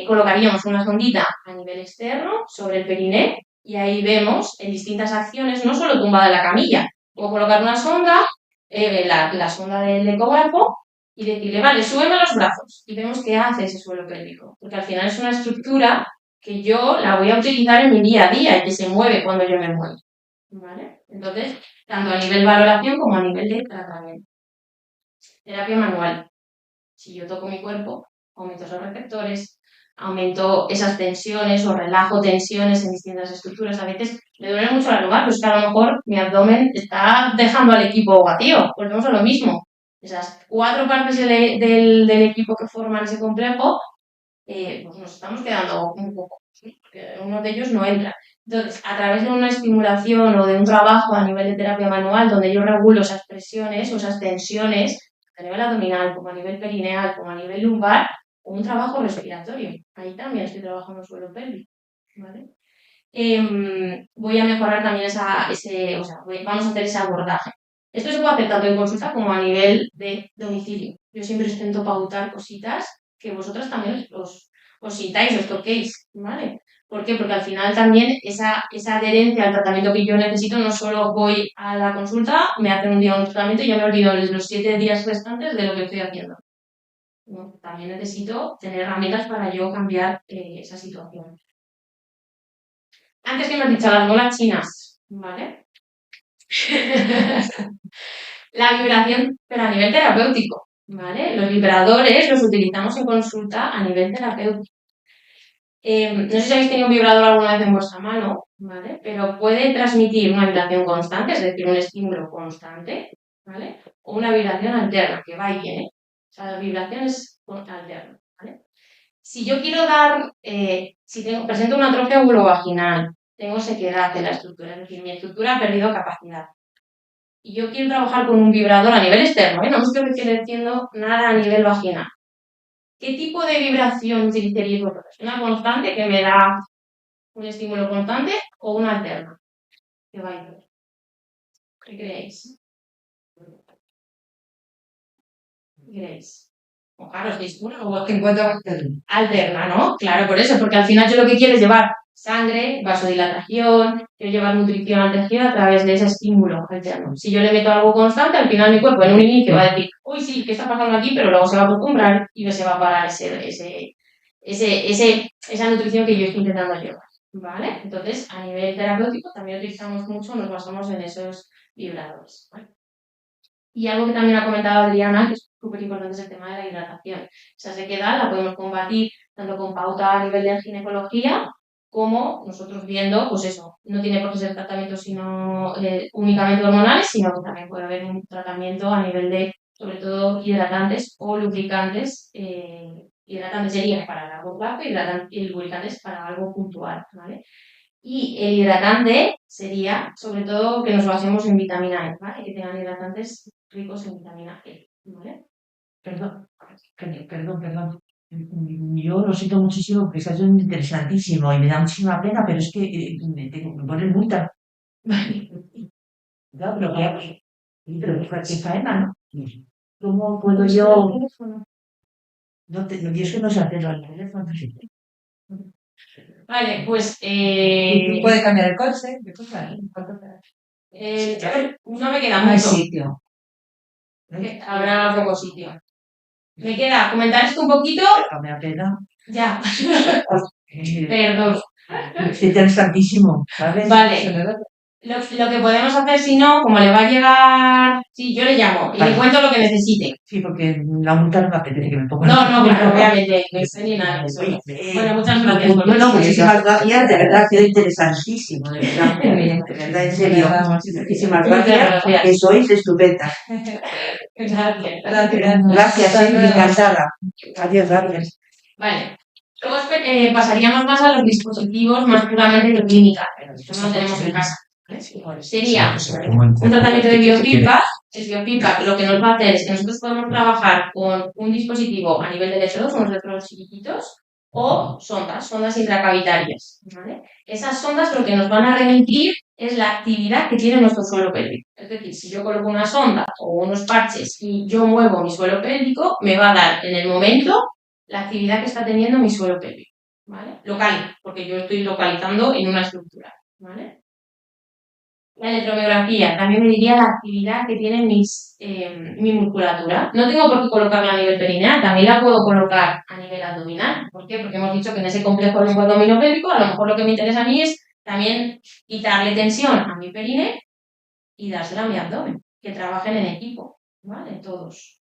Colocaríamos una sondita a nivel externo sobre el periné y ahí vemos en distintas acciones, no solo tumbada en la camilla, puedo colocar una sonda, la sonda del ecógrafo y decirle, vale, súbeme los brazos y vemos qué hace ese suelo pélvico, porque al final es una estructura que yo la voy a utilizar en mi día a día y que se mueve cuando yo me muevo, ¿vale? Entonces, tanto a nivel valoración como a nivel de tratamiento. Terapia manual. Si yo toco mi cuerpo, aumento esos receptores, aumento esas tensiones o relajo tensiones en distintas estructuras. A veces me duele mucho la lumbar, pues que a lo mejor mi abdomen está dejando al equipo vacío. Volvemos a lo mismo. Esas 4 partes del equipo que forman ese complejo, pues nos estamos quedando un poco, ¿sí? Porque uno de ellos no entra. Entonces, a través de una estimulación o de un trabajo a nivel de terapia manual, donde yo regulo esas presiones o esas tensiones, a nivel abdominal, como a nivel perineal, como a nivel lumbar, o un trabajo respiratorio. Ahí también estoy trabajando el suelo pélvico, ¿vale? Voy a mejorar también vamos a hacer ese abordaje. Esto se puede hacer tanto en consulta como a nivel de domicilio. Yo siempre intento pautar cositas que vosotras también os sintáis, os toquéis, ¿vale? ¿Por qué? Porque al final también esa adherencia al tratamiento que yo necesito, no solo voy a la consulta, me hacen un día un tratamiento y ya me olvido los 7 días restantes de lo que estoy haciendo. ¿No? También necesito tener herramientas para yo cambiar esa situación. Antes que me has dicho las bolas chinas, ¿vale? La vibración, pero a nivel terapéutico, ¿vale? Los vibradores los utilizamos en consulta a nivel terapéutico. No sé si habéis tenido un vibrador alguna vez en vuestra mano, ¿vale? Pero puede transmitir una vibración constante, es decir, un estímulo constante, ¿vale? O una vibración alterna, que va y viene. O sea, la vibración es alterna, ¿vale? Si yo quiero dar, presento una atrofia vulvovaginal, tengo sequedad en la estructura, es decir, mi estructura ha perdido capacidad. Y yo quiero trabajar con un vibrador a nivel externo, ¿eh? No me estoy diciendo nada a nivel vaginal. ¿Qué tipo de vibración utilizaríais vosotros? ¿Una constante que me da un estímulo constante o una alterna? ¿Qué va a ir? ¿Qué creéis? ¿Qué creéis? O claro, es una o alterna, ¿no? Claro, por eso, porque al final yo lo que quiero es llevar sangre, vasodilatación, quiero llevar nutrición al tejido a través de ese estímulo alterno. Si yo le meto algo constante, al final mi cuerpo en un inicio va a decir, uy, sí, ¿qué está pasando aquí? Pero luego se va a acostumbrar y se va a parar esa nutrición que yo estoy intentando llevar, ¿vale? Entonces, a nivel terapéutico también utilizamos mucho, nos basamos en esos vibradores, ¿vale? Y algo que también ha comentado Adriana, que es súper importante, es el tema de la hidratación. Esa sequedad la podemos combatir tanto con pauta a nivel de ginecología, como nosotros viendo, pues eso, no tiene por qué ser tratamiento sino únicamente hormonales, sino que también puede haber un tratamiento a nivel de, sobre todo, hidratantes o lubricantes. Hidratantes serían para largo plazo y lubricantes para algo puntual, ¿vale? Y el hidratante sería, sobre todo, que nos basemos en vitamina E, ¿vale? Que tengan hidratantes ricos en vitamina E, ¿vale? Perdón. Yo lo siento muchísimo porque está siendo interesantísimo y me da muchísima pena, pero es que me ponen multa. Vale. Claro, pero qué faena, ¿no? ¿Cómo puedo yo? No yo es que no sé hacerlo al teléfono. Vale, pues Puede cambiar el coche. no me queda No hay mucho. sitio. Habrá poco sitio. Me queda comentar esto un poquito. Me da pena. Ya. Perdón. Es interesantísimo, ¿sabes? Vale. Lo que podemos hacer, si no, como le va a llegar. Sí, yo le llamo y le cuento lo que necesite. Sí, porque la multa no me apetece que me pongan. No, claro, obviamente, no sé ni nada de eso. Bueno, muchas gracias por No, muchísimas gracias, de verdad, ha sido interesantísimo, de verdad, en serio. Muchísimas gracias, que sois estupendas. Gracias. Gracias, encantada. Adiós, gracias. Vale. Luego pasaríamos más a los dispositivos más puramente de clínica, pero esto no lo tenemos en casa. Sería un tratamiento de biofeedback. El biofeedback lo que nos va a hacer es que nosotros podemos trabajar con un dispositivo a nivel de electrodos, unos electrodos chiquititos, o sondas intracavitarias, ¿vale? Esas sondas lo que nos van a remitir es la actividad que tiene nuestro suelo pélvico. Es decir, si yo coloco una sonda o unos parches y yo muevo mi suelo pélvico, me va a dar en el momento la actividad que está teniendo mi suelo pélvico, ¿vale? Local, porque yo estoy localizando en una estructura, ¿vale? La electromiografía también me diría la actividad que tiene mi musculatura. No tengo por qué colocarla a nivel perineal, también la puedo colocar a nivel abdominal. ¿Por qué? Porque hemos dicho que en ese complejo linfoabdominopélvico a lo mejor lo que me interesa a mí es también quitarle tensión a mi perine y dársela a mi abdomen, que trabajen en equipo, ¿vale? Todos.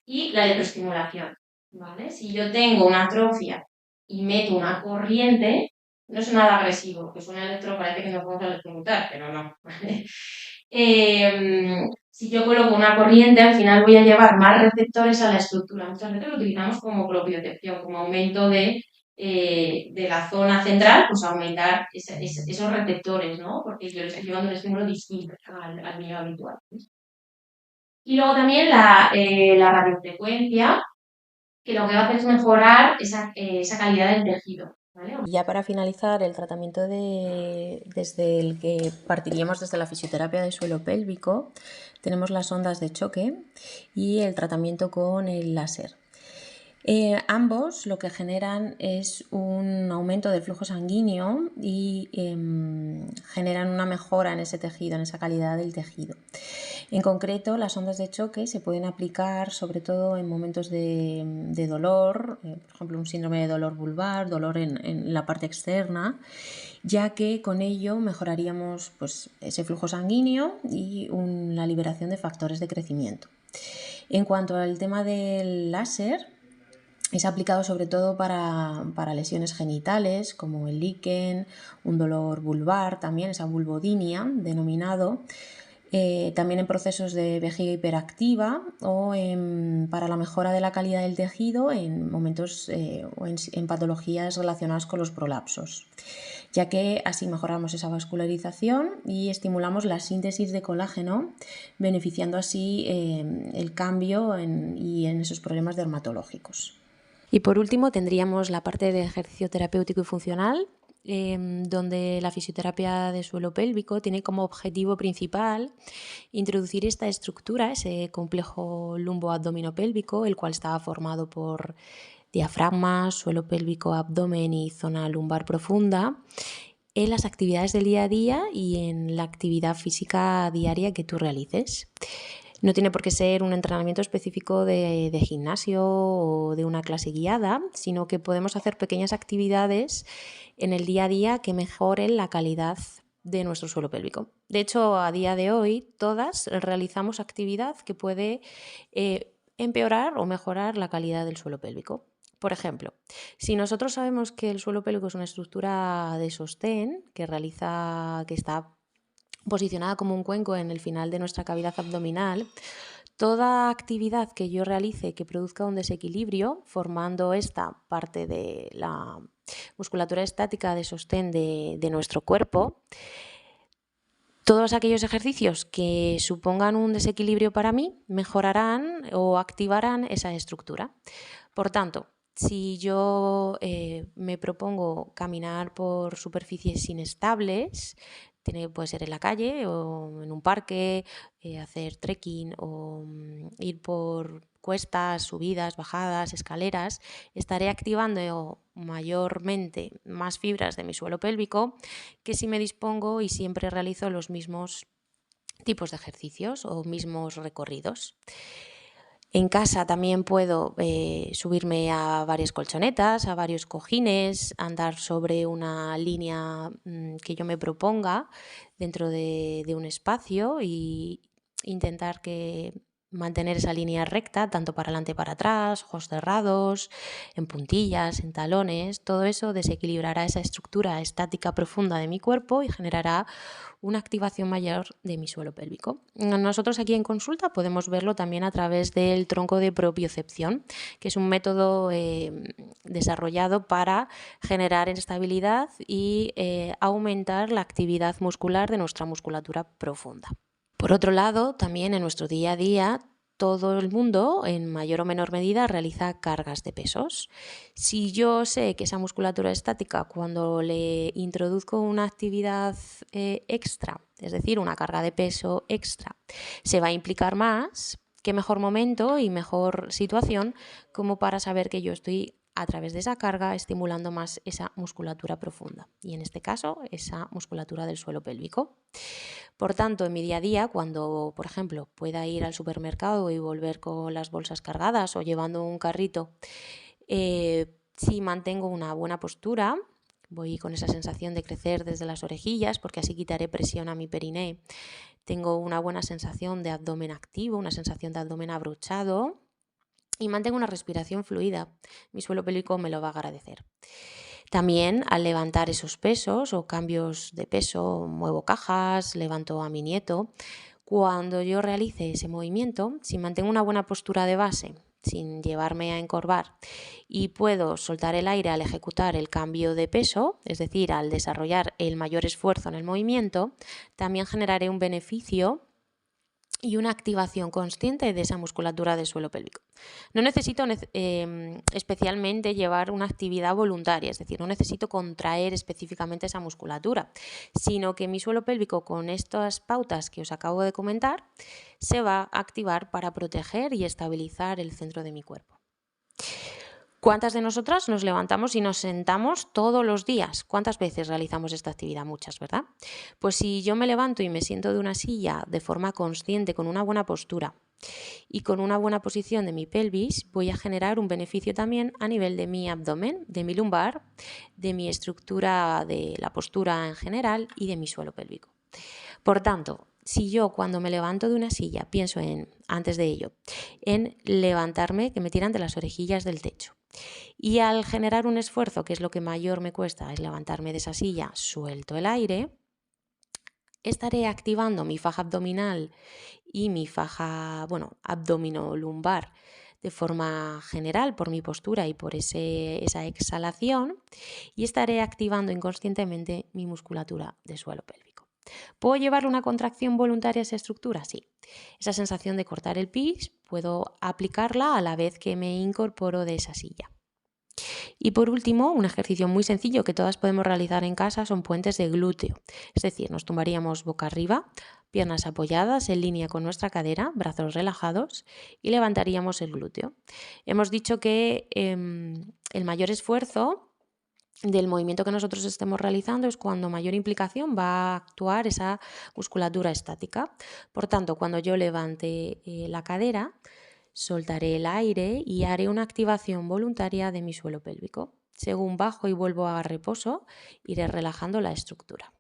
Y la electroestimulación, ¿vale? Si yo tengo una atrofia y meto una corriente, no es nada agresivo, porque suena electro, parece que nos vamos a electrocutar, pero no, ¿vale? Si yo coloco una corriente, al final voy a llevar más receptores a la estructura. Muchas veces lo utilizamos como propiocepción, como aumento de la zona central, pues aumentar esos receptores, ¿no? Porque yo le estoy llevando un estímulo distinto al mío habitual. Y luego también la radiofrecuencia, que lo que va a hacer es mejorar esa calidad del tejido. ¿Vale? Y ya para finalizar, el tratamiento desde el que partiríamos desde la fisioterapia de suelo pélvico, tenemos las ondas de choque y el tratamiento con el láser. Ambos lo que generan es un aumento del flujo sanguíneo y generan una mejora en ese tejido, en esa calidad del tejido. En concreto, las ondas de choque se pueden aplicar sobre todo en momentos de dolor, por ejemplo, un síndrome de dolor vulvar, dolor en la parte externa, ya que con ello mejoraríamos pues, ese flujo sanguíneo y la liberación de factores de crecimiento. En cuanto al tema del láser, Es aplicado sobre todo para lesiones genitales como el líquen, un dolor vulvar, también esa vulvodinia denominado, también en procesos de vejiga hiperactiva o para la mejora de la calidad del tejido en momentos o en patologías relacionadas con los prolapsos, ya que así mejoramos esa vascularización y estimulamos la síntesis de colágeno, beneficiando así el cambio y en esos problemas dermatológicos. Y por último tendríamos la parte de ejercicio terapéutico y funcional, donde la fisioterapia de suelo pélvico tiene como objetivo principal introducir esta estructura, ese complejo lumbo-abdominopélvico, el cual está formado por diafragma, suelo pélvico, abdomen y zona lumbar profunda, en las actividades del día a día y en la actividad física diaria que tú realices. No tiene por qué ser un entrenamiento específico de gimnasio o de una clase guiada, sino que podemos hacer pequeñas actividades en el día a día que mejoren la calidad de nuestro suelo pélvico. De hecho, a día de hoy, todas realizamos actividad que puede empeorar o mejorar la calidad del suelo pélvico. Por ejemplo, si nosotros sabemos que el suelo pélvico es una estructura de sostén que está posicionada como un cuenco en el final de nuestra cavidad abdominal, toda actividad que yo realice que produzca un desequilibrio, formando esta parte de la musculatura estática de sostén de nuestro cuerpo, todos aquellos ejercicios que supongan un desequilibrio para mí mejorarán o activarán esa estructura. Por tanto, si yo me propongo caminar por superficies inestables, puede ser en la calle o en un parque, hacer trekking o ir por cuestas, subidas, bajadas, escaleras, estaré activando mayormente más fibras de mi suelo pélvico que si me dispongo y siempre realizo los mismos tipos de ejercicios o mismos recorridos. En casa también puedo subirme a varias colchonetas, a varios cojines, andar sobre una línea que yo me proponga dentro de un espacio y intentar mantener esa línea recta, tanto para adelante y para atrás, ojos cerrados, en puntillas, en talones. Todo eso desequilibrará esa estructura estática profunda de mi cuerpo y generará una activación mayor de mi suelo pélvico. Nosotros aquí en consulta podemos verlo también a través del tronco de propiocepción, que es un método desarrollado para generar estabilidad y aumentar la actividad muscular de nuestra musculatura profunda. Por otro lado, también en nuestro día a día, todo el mundo, en mayor o menor medida, realiza cargas de pesos. Si yo sé que esa musculatura estática, cuando le introduzco una actividad extra, es decir, una carga de peso extra, se va a implicar más, qué mejor momento y mejor situación como para saber que yo estoy a través de esa carga estimulando más esa musculatura profunda y en este caso esa musculatura del suelo pélvico. Por tanto, en mi día a día, cuando, por ejemplo, pueda ir al supermercado y volver con las bolsas cargadas o llevando un carrito, si mantengo una buena postura, voy con esa sensación de crecer desde las orejillas porque así quitaré presión a mi periné. Tengo una buena sensación de abdomen activo, una sensación de abdomen abrochado y mantengo una respiración fluida. Mi suelo pélvico me lo va a agradecer. También al levantar esos pesos o cambios de peso, muevo cajas, levanto a mi nieto. Cuando yo realice ese movimiento, si mantengo una buena postura de base, sin llevarme a encorvar, y puedo soltar el aire al ejecutar el cambio de peso, es decir, al desarrollar el mayor esfuerzo en el movimiento, también generaré un beneficio y una activación consciente de esa musculatura del suelo pélvico. No necesito especialmente llevar una actividad voluntaria, es decir, no necesito contraer específicamente esa musculatura, sino que mi suelo pélvico con estas pautas que os acabo de comentar se va a activar para proteger y estabilizar el centro de mi cuerpo. ¿Cuántas de nosotras nos levantamos y nos sentamos todos los días? ¿Cuántas veces realizamos esta actividad? Muchas, ¿verdad? Pues si yo me levanto y me siento de una silla de forma consciente, con una buena postura y con una buena posición de mi pelvis, voy a generar un beneficio también a nivel de mi abdomen, de mi lumbar, de mi estructura de la postura en general y de mi suelo pélvico. Por tanto, si yo cuando me levanto de una silla pienso antes de ello, en levantarme, que me tiran de las orejillas del techo, Y al generar un esfuerzo, que es lo que mayor me cuesta, es levantarme de esa silla, suelto el aire, estaré activando mi faja abdominal y mi faja, abdominolumbar de forma general por mi postura y por esa exhalación, y estaré activando inconscientemente mi musculatura de suelo pélvico. ¿Puedo llevar una contracción voluntaria a esa estructura? Sí. Esa sensación de cortar el pis puedo aplicarla a la vez que me incorporo de esa silla. Y por último, un ejercicio muy sencillo que todas podemos realizar en casa son puentes de glúteo. Es decir, nos tumbaríamos boca arriba, piernas apoyadas en línea con nuestra cadera, brazos relajados, y levantaríamos el glúteo. Hemos dicho que el mayor esfuerzo del movimiento que nosotros estemos realizando es cuando mayor implicación va a actuar esa musculatura estática. Por tanto, cuando yo levante la cadera, soltaré el aire y haré una activación voluntaria de mi suelo pélvico. Según bajo y vuelvo a reposo, iré relajando la estructura.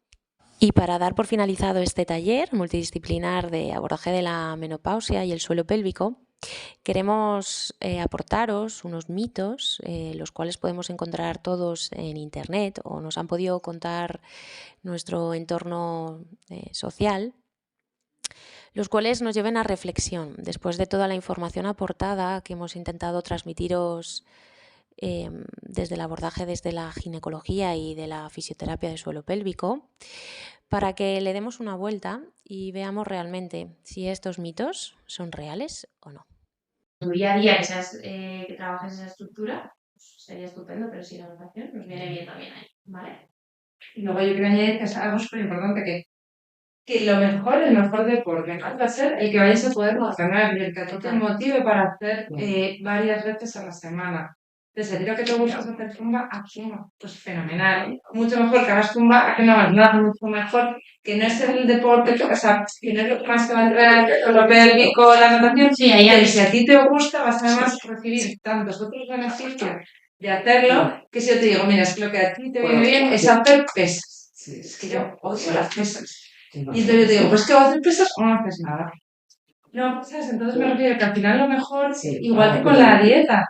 Y para dar por finalizado este taller multidisciplinar de abordaje de la menopausia y el suelo pélvico, queremos aportaros unos mitos, los cuales podemos encontrar todos en internet o nos han podido contar nuestro entorno social, los cuales nos lleven a reflexión. Después de toda la información aportada que hemos intentado transmitiros desde el abordaje desde la ginecología y de la fisioterapia de suelo pélvico, para que le demos una vuelta y veamos realmente si estos mitos son reales o no. Tu día a día que trabajes esa estructura, pues sería estupendo, pero si la rotación nos viene bien también ahí, ¿vale? Y luego yo quiero añadir que es algo súper importante, que el mejor deporte va a ser el que vayas a poder mantener, el que a ti te motive para hacer varias veces a la semana. Entonces, el día que te gusta hacer zumba, ¿a qué no? Pues fenomenal. Mucho mejor que hagas zumba a que no hagas nada, mucho mejor que no es el deporte, que no es lo que más te va a entrar lo pélvico, la natación. Sí, ahí Pero si a ti te gusta, vas además a recibir tantos otros beneficios de hacerlo, que si yo te digo, mira, es que lo que a ti te viene bien es hacer pesas. Es que yo odio las pesas. Y entonces yo te digo, pues que o haces pesas o no haces nada. No, ¿sabes? Entonces me refiero que al final lo mejor, igual que con la dieta,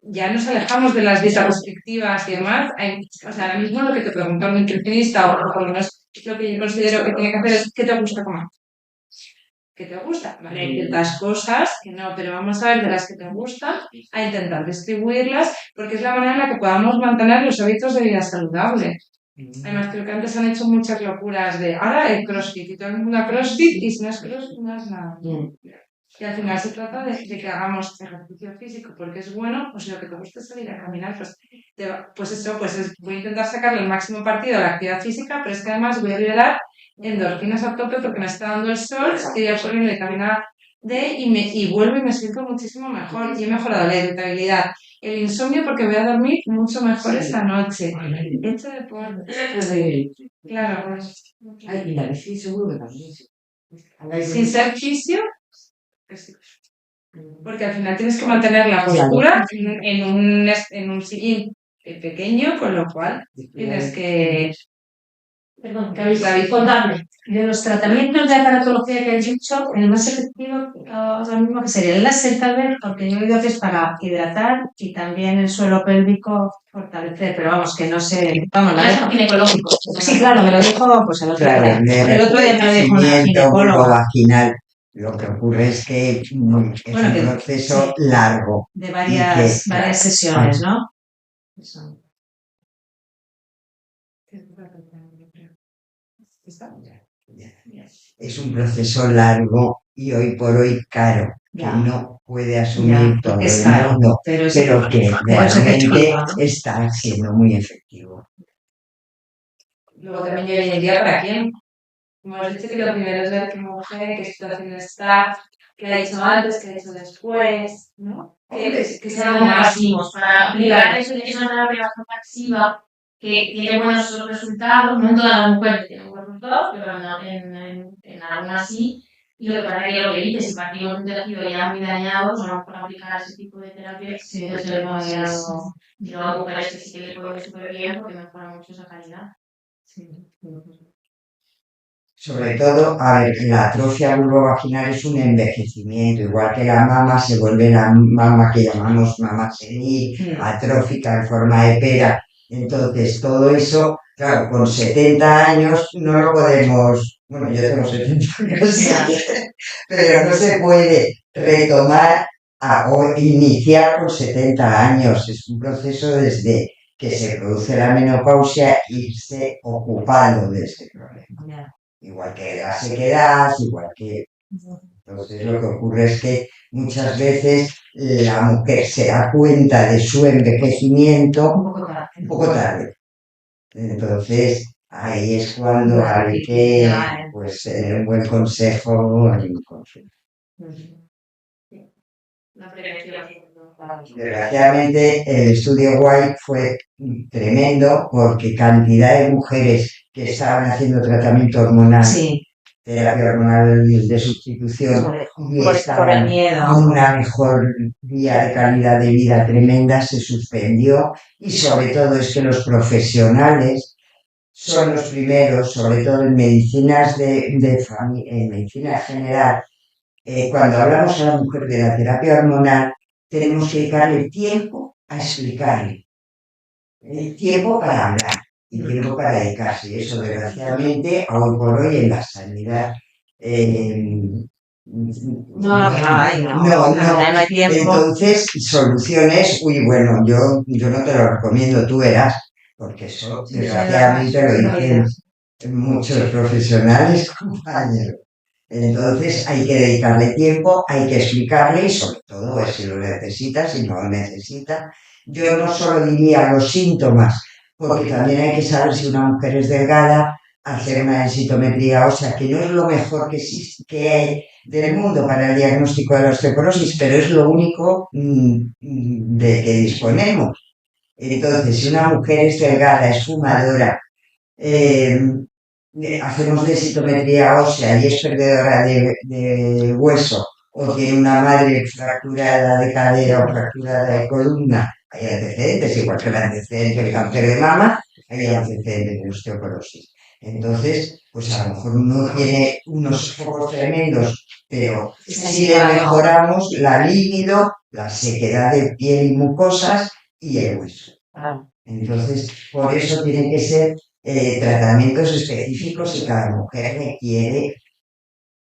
ya nos alejamos de las dietas restrictivas y demás. O sea, ahora mismo lo que te pregunta un nutricionista, o por lo menos lo que yo considero que tiene que hacer es ¿qué te gusta comer? ¿Qué te gusta? Vale, hay ciertas cosas que no, pero vamos a ver de las que te gustan, a intentar distribuirlas, porque es la manera en la que podamos mantener los hábitos de vida saludable. Además, creo que antes han hecho muchas locuras de ahora el CrossFit y todo el mundo a CrossFit y si no es CrossFit no es nada. Y al final se trata de que hagamos ejercicio físico porque es bueno, pues si lo que te gusta es salir a caminar, voy a intentar sacarle el máximo partido a la actividad física, pero es que además voy a liberar endorfinas a tope porque me está dando el sol, quería ponerme vitamina D y vuelvo y me siento muchísimo mejor y he mejorado la irritabilidad. El insomnio porque voy a dormir mucho mejor esta noche. He hecho deporte. Claro, pues. Y la bici seguro que también. Sin ser fisio, porque al final tienes que mantener la postura en un sillín pequeño, con lo cual tienes que... Perdón, que habéis contadme. De los tratamientos de aparatología que has dicho, el más efectivo es lo mismo que sería el láser, tal vez, porque yo he oído que es para hidratar y también el suelo pélvico fortalecer, pero vamos, que no sé. Vamos, la Es ginecológico. Sí, claro, me lo dijo pues el otro día. El otro día me lo dijo una ginecóloga. Vaginal. Lo que ocurre es que es un proceso largo. De varias sesiones, ¿no? Eso. Es un proceso largo y hoy por hoy caro, que no puede asumir todo el mundo, pero que realmente está siendo muy efectivo. Luego también yo añadiría para quién. Hemos dicho que lo primero es ver qué mujer, qué situación está, qué ha hecho antes, qué ha hecho después, ¿no? Que sean como pasivos, para aplicar es una privación pasiva que tiene buenos resultados, no en todas las mujeres tienen buenos resultados, pero en algunas sí. Y lo que pasa es que lo que dices, si partimos de un tejido ya muy dañado, no vamos a aplicar ese tipo de terapia. Sí, eso es lo y luego a mujeres que sí que le puede ir súper bien porque mejora mucho esa calidad. Sí. Sobre todo, a ver, la atrofia vulvovaginal es un envejecimiento, igual que la mama se vuelve la mama que llamamos mama senil, atrófica en forma de pera. Entonces, todo eso, claro, con 70 años no lo podemos, bueno, yo tengo 70 años, pero no se puede retomar o iniciar con 70 años. Es un proceso desde que se produce la menopausia irse ocupando de este problema. Igual que la sequedad, igual que... Entonces lo que ocurre es que muchas veces la mujer se da cuenta de su envejecimiento un poco tarde. Entonces ahí es cuando hay que pues, tener un buen consejo en un consulta. Desgraciadamente el estudio White fue tremendo porque cantidad de mujeres que estaban haciendo tratamiento hormonal, terapia hormonal de sustitución y estaban a una mejor vía de calidad de vida tremenda, se suspendió, y sobre todo es que los profesionales son los primeros, sobre todo en medicinas en medicina general. Cuando hablamos a la mujer de la terapia hormonal, tenemos que dedicarle tiempo a explicarle, tiempo para hablar y tiempo para dedicarse. Y eso, desgraciadamente, aún por hoy en la sanidad no hay tiempo. Entonces, soluciones, bueno, yo no te lo recomiendo, tú verás, porque eso, desgraciadamente, lo dicen muchos profesionales, compañeros. Entonces hay que dedicarle tiempo, hay que explicarle y sobre todo pues, si lo necesita, si no lo necesita. Yo no solo diría los síntomas, porque también hay que saber si una mujer es delgada, hacer una densitometría ósea, que no es lo mejor que hay del mundo para el diagnóstico de la osteoporosis, pero es lo único de que disponemos. Entonces, si una mujer es delgada, es fumadora, hacemos densitometría ósea y es perdedora de hueso, o tiene una madre fracturada de cadera o fracturada de columna, hay antecedentes, igual que el antecedente del cáncer de mama, hay antecedentes de osteoporosis. Entonces, pues a lo mejor no tiene unos focos tremendos, pero sí le mejoramos la libido, la sequedad de piel y mucosas y el hueso. Entonces, por eso tienen que ser tratamientos específicos y cada mujer requiere.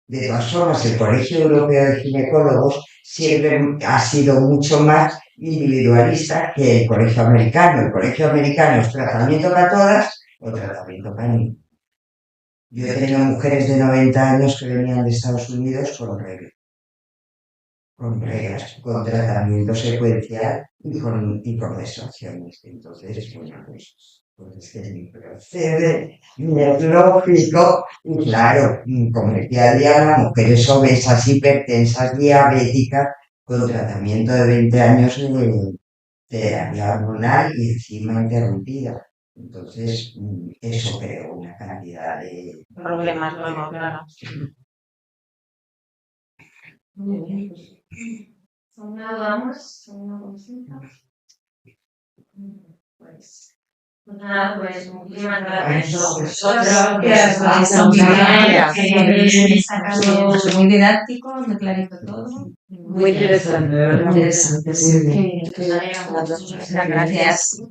De todas formas, el Colegio Europeo de Ginecólogos siempre ha sido mucho más individualista que el Colegio Americano. El Colegio Americano es tratamiento para todas o tratamiento para niños. Yo he tenido mujeres de 90 años que venían de Estados Unidos con reglas, con tratamiento secuencial y con extracciones. Entonces, bueno, pues que ni procede, ni es lógico, y claro, como decía Diana, mujeres obesas, hipertensas, diabéticas, con tratamiento de 20 años de terapia hormonal y encima interrumpida. Entonces, eso creó una cantidad de problemas luego, claro. Muy bien. ¿Alguna duda más? ¿Alguna consulta? Pues nada, pues muchísimas gracias a vosotros. Muy didáctico, muy clarito todo. Muy interesante, de verdad. Muy interesante, sí. Gracias.